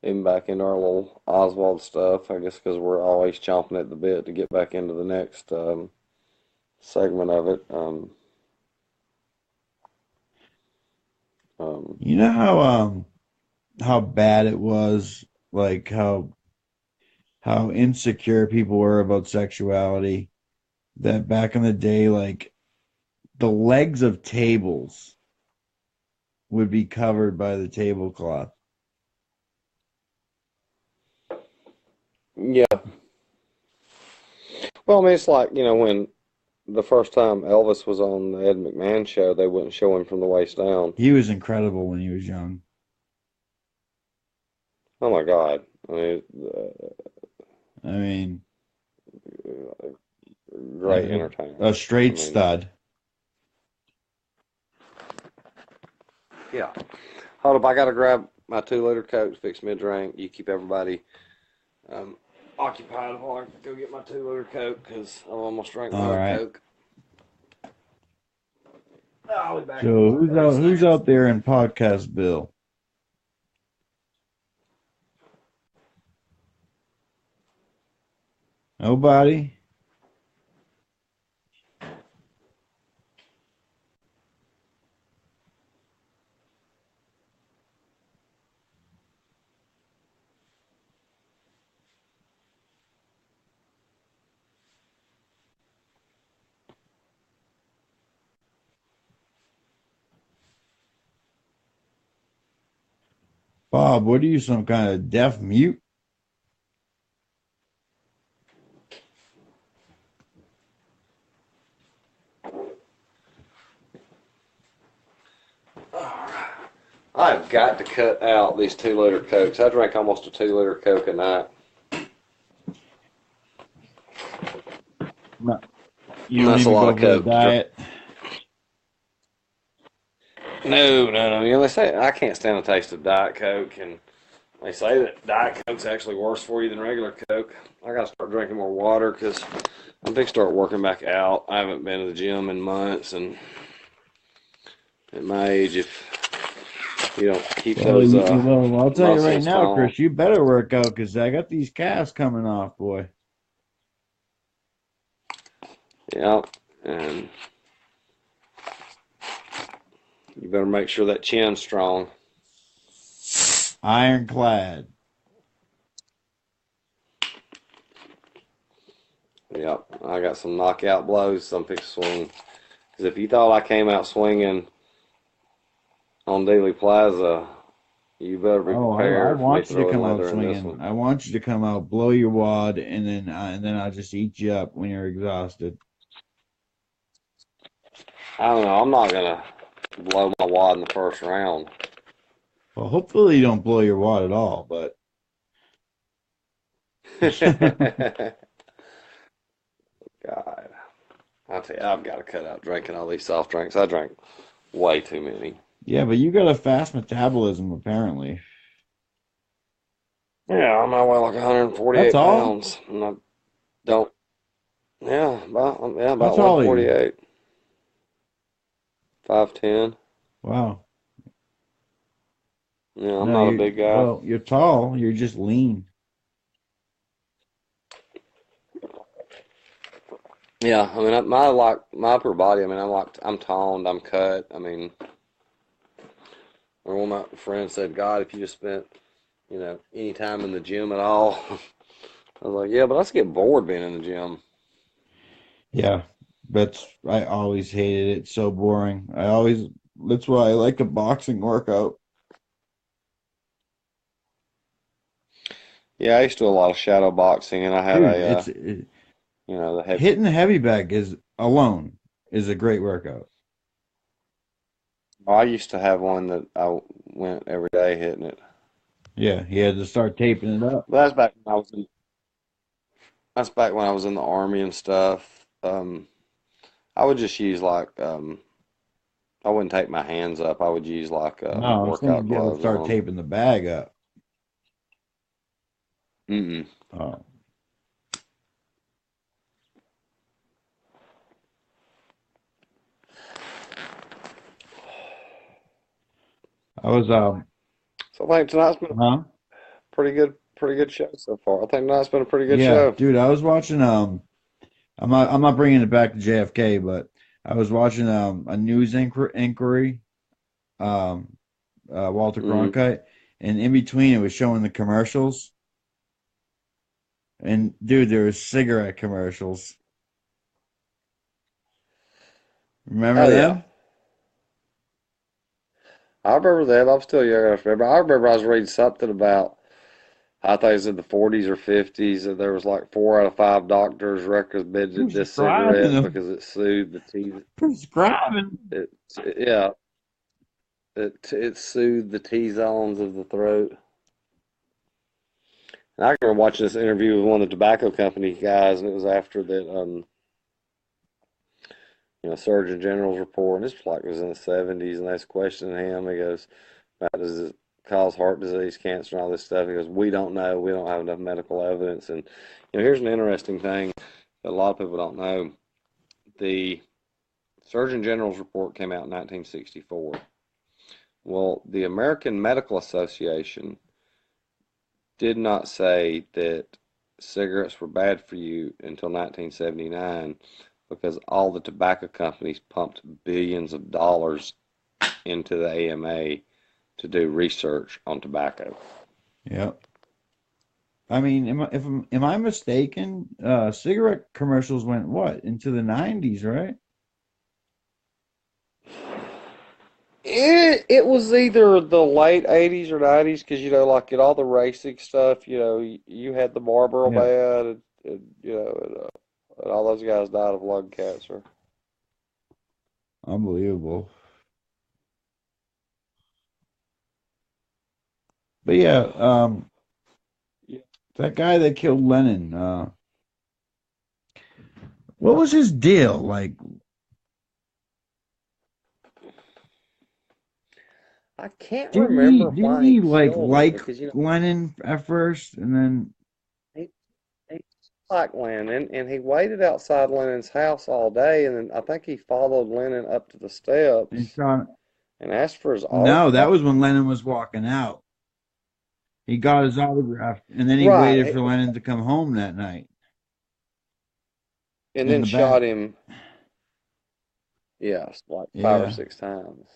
even back into our little Oswald stuff, I guess, because we're always chomping at the bit to get back into the next segment of it. Um, you know how bad it was, like how insecure people were about sexuality. That back in the day, like the legs of tables would be covered by the tablecloth. yeah. Well, I mean, it's like, when the first time Elvis was on the Ed McMahon show, they wouldn't show him from the waist down. He was incredible when he was young. Oh my God. I mean, I mean, great entertainer. a I straight mean, stud. yeah. Hold up, I gotta grab my 2 liter Coke, fix me a drink. You keep everybody um, occupied while I go get my 2 liter Coke because I almost drank my All other right. Coke. I'll be back in So about who's 30 out? Who's seconds. out there in podcast Bill? Nobody. Bob, what are you, some kind of deaf mute? I've got to cut out these 2 liter Cokes. I drink almost a 2 liter Coke a night. No, you And don't that's a even lot go of for the Coke to drink. diet. No, no, no. They say I can't stand the taste of Diet Coke, and they say that Diet Coke's actually worse for you than regular Coke. I gotta start drinking more water because I'm big start working back out. I haven't been to the gym in months, and at my age, if you don't keep Well, those well, I'll tell you right muscles now, strong, Chris, you better work out because I got these calves coming off, boy. yeah, and you better make sure that chin's strong. Ironclad. Yep, I got some knockout blows. Some fix swing. Because if you thought I came out swinging on Dealey Plaza, you better be Oh, I prepared for me want you to throwing come out leather in this swinging. one. I want you to come out, blow your wad, and then I'll just eat you up when you're exhausted. I don't know. I'm not gonna blow my wad in the first round. Well, hopefully you don't blow your wad at all, but God, I tell you, I've got to cut out drinking all these soft drinks. I drank way too many. yeah, but you got a fast metabolism apparently. Yeah, I'm at like That's 148 all? pounds, and I don't. How About tall are you? 148, 5'10". Wow. Yeah, I'm No, not a big guy. you're tall, you're just lean. Yeah, I mean, my upper body. I mean, I'm toned, I'm cut. I mean, or one of my friends said, God, if you just spent, any time in the gym at all. I was like, yeah, but I just get bored being in the gym. Yeah. I always hated it. It's so boring. That's why I like a boxing workout. Yeah, I used to do a lot of shadow boxing, and I had Dude, a, You know, the heavy. Hitting the heavy bag is alone is a great workout. I used to have one that I went every day hitting it. Yeah, he had to start taping it up. But that's back when I was in the army and stuff. I would just use like I wouldn't take my hands up. I would use like No, I'm saying workout you got to gloves start on. taping the bag up. Mm-mm. Oh, I was So I think tonight's been a huh? pretty good show so far. I think tonight's been a pretty good Yeah, show. dude, I was watching I'm not bringing it back to JFK, but I was watching a news inquiry um Walter Mm-hmm. Cronkite, and in between it was showing the commercials. And dude, there was cigarette commercials. Remember Oh yeah, them? I remember that. I'm still young enough to remember. I remember I was reading something about I think it was in the 40s or 50s that there was like 4 out of 5 doctors recommended this Prescribing cigarette them. because it soothed the teeth. Prescribing. It yeah, it soothed the T zones of the throat. And I remember watching this interview with one of the tobacco company guys, and it was after that Surgeon General's report, and this was like it was in the 70s, and they was questioning him. He goes, does it cause heart disease, cancer, and all this stuff? He goes, we don't know. We don't have enough medical evidence. And here's an interesting thing that a lot of people don't know. The Surgeon General's report came out in 1964. Well, the American Medical Association did not say that cigarettes were bad for you until 1979 because all the tobacco companies pumped billions of dollars into the AMA to do research on tobacco. Yep. I mean, am I mistaken? Cigarette commercials went what into the 90s, right? It was either the late 80s or 90s because like in all the racing stuff, you had the Marlboro Yeah, Man, and all those guys died of lung cancer. unbelievable. But yeah, that guy that killed Lennon, what was his deal? Like, I can't didn't he remember didn't why he he killed him like because Lennon at first, and then he he liked Lennon and he waited outside Lennon's house all day, and then I think he followed Lennon up to the he steps shot? and asked for his No, that autograph. was when Lennon was walking out. He got his autograph, and then he waited Right, for Lennon to come home that night and in then the shot back. him, yes, like five or Yeah, six times.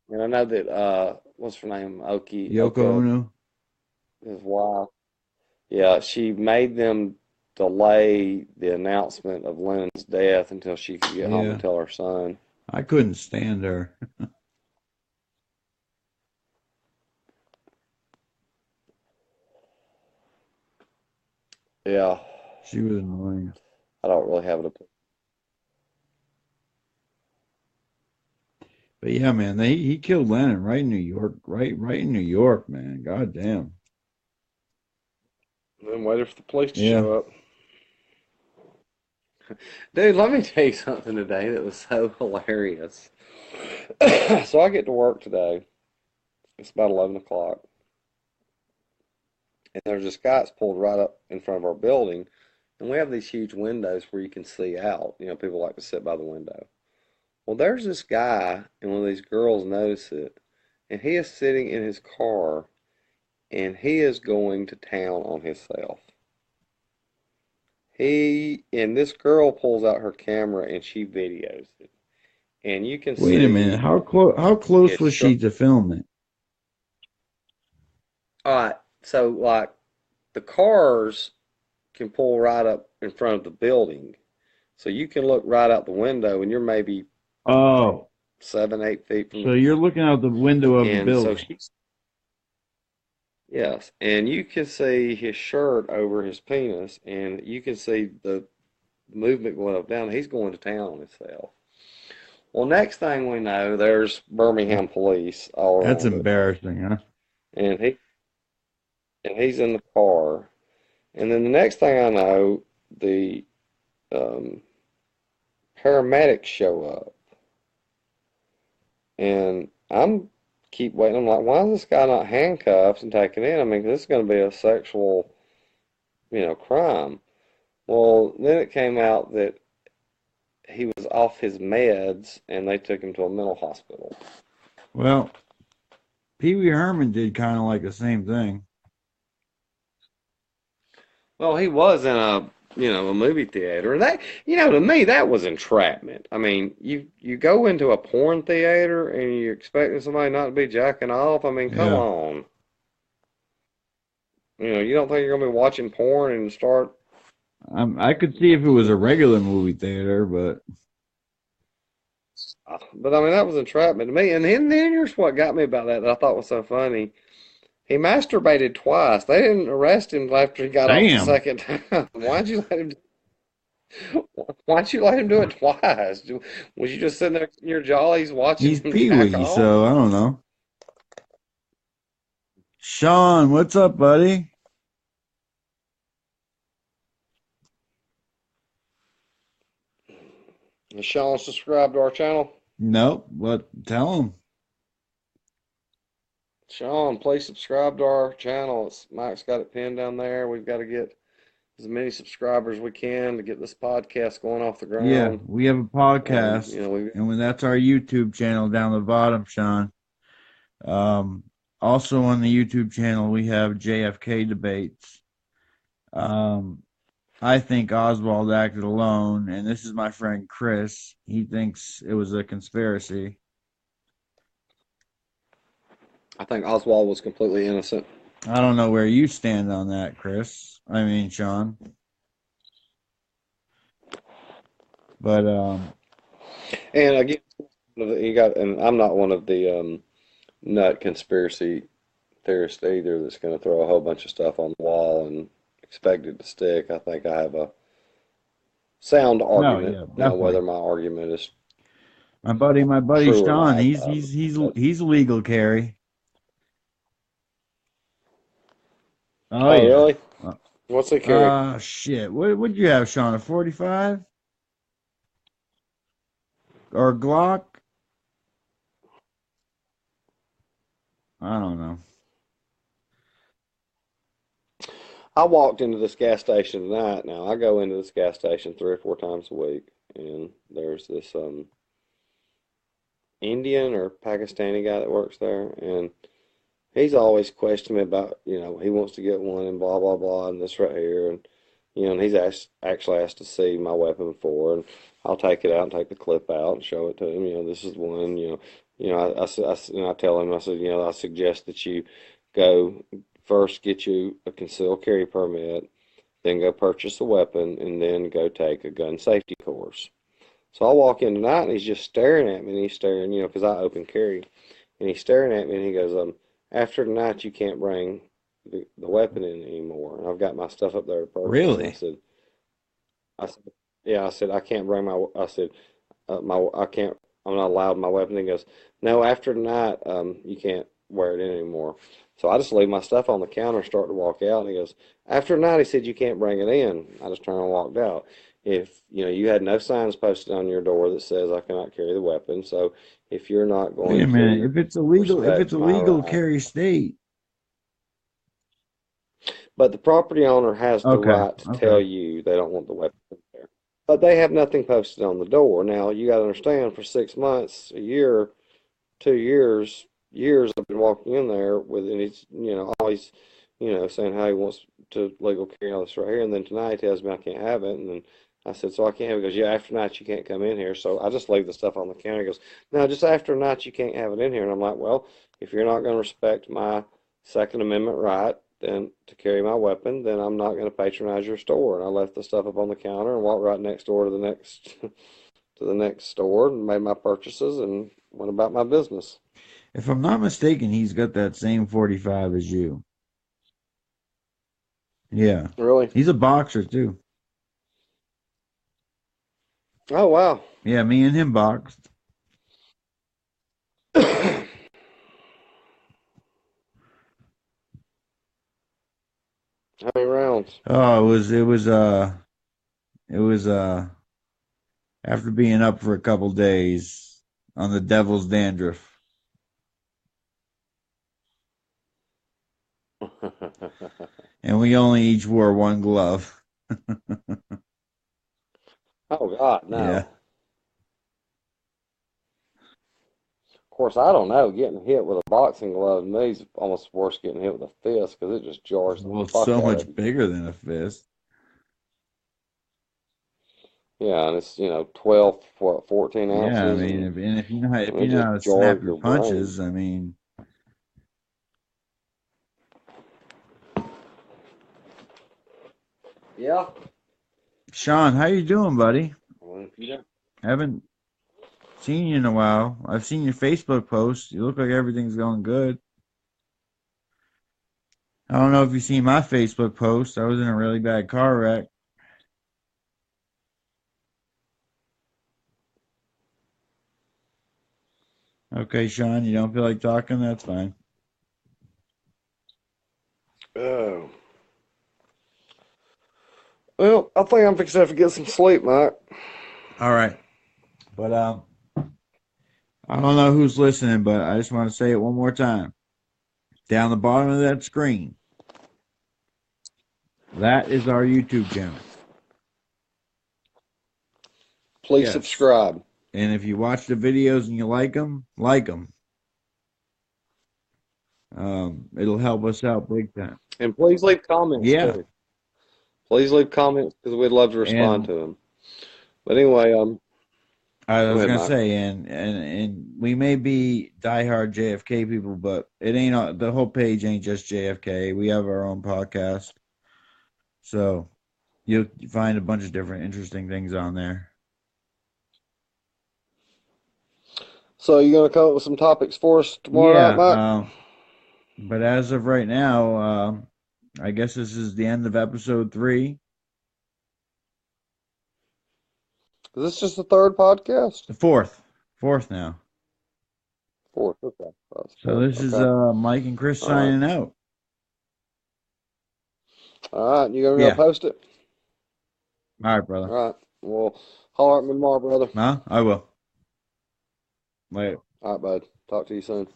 And I know that what's her name, Yoko Oka, Ono. his wife. Yeah, she made them delay the announcement of Lennon's death until she could get home and Yeah, tell her son. I couldn't stand her. Yeah, She was annoying. I don't really have it. But yeah, man, he killed Lennon right in New York, right in New York, man. God damn. I'm waiting for the police to Yeah. show up. Dude, let me tell you something today that was so hilarious. So I get to work today. It's about 11 o'clock. And there's this guy that's pulled right up in front of our building. And we have these huge windows where you can see out. People like to sit by the window. Well, there's this guy, and one of these girls notice it. And he is sitting in his car, and he is going to town on himself. And this girl pulls out her camera and she videos it. And you can Wait a minute. see How close his was shirt. she to film it? All right, so like the cars can pull right up in front of the building. So you can look right out the window and you're maybe Oh, 7, 8 feet from so you're looking out the window of the and so building. she's Yes, and you can see his shirt over his penis, and you can see the movement going up down. He's going to town on himself. Well, next thing we know, there's Birmingham police all That's around it, embarrassing, huh? and he's in the car. And then the next thing I know, the um, paramedics show up, and I'm keep waiting. I'm like, why is this guy not handcuffed and taken in? I mean, this is going to be a sexual, crime. Well, then it came out that he was off his meds, and they took him to a mental hospital. Well, Pee Wee Herman did kind of like the same thing. Well, he was in a movie theater. And that, to me, that was entrapment. I mean, you go into a porn theater and you're expecting somebody not to be jacking off. I mean, come Yeah. on. You don't think you're gonna be watching porn and start. I could see if it was a regular movie theater, but But I mean, that was entrapment to me. And then here's what got me about that I thought was so funny. He masturbated twice. They didn't arrest him after he got off the damn, second time. Why'd you let him do it twice? Was you just sitting there in your jollies watching he's him Pee jack Wee, off? so I don't know. Sean, what's up, buddy? Is Sean subscribed to our channel? Nope, but tell him. Sean, please subscribe to our channel. Mike's got it pinned down there. We've got to get as many subscribers we can to get this podcast going off the Yeah, ground. we have a podcast, We and when that's our YouTube channel down the bottom, Sean. Um, Also on the YouTube channel, we have JFK debates. Um, I think Oswald acted alone, and this is my friend Chris. He thinks it was a conspiracy. I think Oswald was completely innocent. I don't know where you stand on that, Chris. I mean, Sean. But And again, and I'm not one of the nut conspiracy theorists either that's going to throw a whole bunch of stuff on the wall and expect it to stick. I think I have a sound no, argument. yeah, Now, definitely. whether my argument is My buddy true or Sean, not, but he's legal carry. Oh oh, yeah. really? What's he carry? Shit. What'd you have, Sean? A 45 or a Glock? I don't know. I walked into this gas station tonight. Now I go into this gas station 3 or 4 times a week, and there's this Indian or Pakistani guy that works there, and he's always questioning me about, he wants to get one and blah blah blah and this right here, and and he's actually asked to see my weapon before, and I'll take it out and take the clip out and show it to him. This is one. I tell him, I said, I suggest that you go first get you a concealed carry permit, then go purchase a weapon, and then go take a gun safety course. So I walk in tonight and he's just staring at me, and he's staring, because I open carry, and he's staring at me and he goes, after tonight you can't bring the weapon in anymore. And I've got my stuff up there to purchase, and Really? I said, yeah, I said I can't bring I said, I can't, I'm not allowed my weapon. He goes, no, after tonight, you can't wear it in anymore. So I just leave my stuff on the counter, start to walk out, and he goes, after tonight, he said you can't bring it in. I just turned and walked out. If you had no signs posted on your door that says I cannot carry the weapon, so if you're not Wait going a minute. to If it's respect my illegal, right, carry state. but the property owner has the Okay. right to Okay. tell you they don't want the weapon there. But they have nothing posted on the door. Now you got to understand, for 6 months, a year, 2 years, years I've been walking in there with, and he's, always, saying how he wants to legal carry all this right here. And then tonight he tells me I can't have it. And then I said, so I can't have it. He goes, yeah, after night you can't come in here. So I just leave the stuff on the counter. He goes, no, just after night you can't have it in here. And I'm like, well, if you're not going to respect my Second Amendment right, then to carry my weapon, then I'm not going to patronize your store. And I left the stuff up on the counter and walked right next door to the next to the next store and made my purchases and went about my business. If I'm not mistaken, he's got that same 45 as you. Yeah. Really? He's a boxer too. Oh wow. Yeah, me and him boxed. How many rounds? Oh, it was after being up for a couple days on the devil's dandruff. And we only each wore one glove. Oh God, Yeah. no. Of course, I don't know. Getting hit with a boxing glove to me is almost worse getting hit with a fist because it just jars the Well, it's fuck so out much of you. bigger than a fist. Yeah, and it's 12, what, 14 Yeah, I ounces, mean, and if you know how, if it you know just how to jars snap your your brain. punches, I mean, Yeah. Sean, how you doing, buddy? Well, if you don't. Haven't seen you in a while. I've seen your Facebook post. You look like everything's going good. I don't know if you've seen my Facebook post. I was in a really bad car wreck. Okay, Sean, you don't feel like talking? That's fine. Oh. Well, I think I'm fixing to have to get some sleep, Mike. All right. But I don't know who's listening, but I just want to say it one more time. Down the bottom of that screen, that is our YouTube channel. Please Yes. subscribe. And if you watch the videos and you like them, like them. It'll help us out big time. And please leave comments, Yeah. too. Please leave comments because we'd love to respond And to them. But anyway, I go was ahead, gonna Mike. say, and we may be diehard JFK people, but it ain't the whole page ain't just JFK. We have our own podcast, so you'll find a bunch of different interesting things on there. So you gonna come up with some topics for us tomorrow night, Yeah. Mike? But as of right now, I guess this is the end of episode 3. Is this just the third podcast? The fourth now. Fourth. Okay. That's So fourth. this is Okay. Mike and Chris All right. signing out. All right. You gonna Yeah. post it? All right, brother. All right. Well, holler at me tomorrow, brother. Huh? I will. Later. All right, bud. Talk to you soon.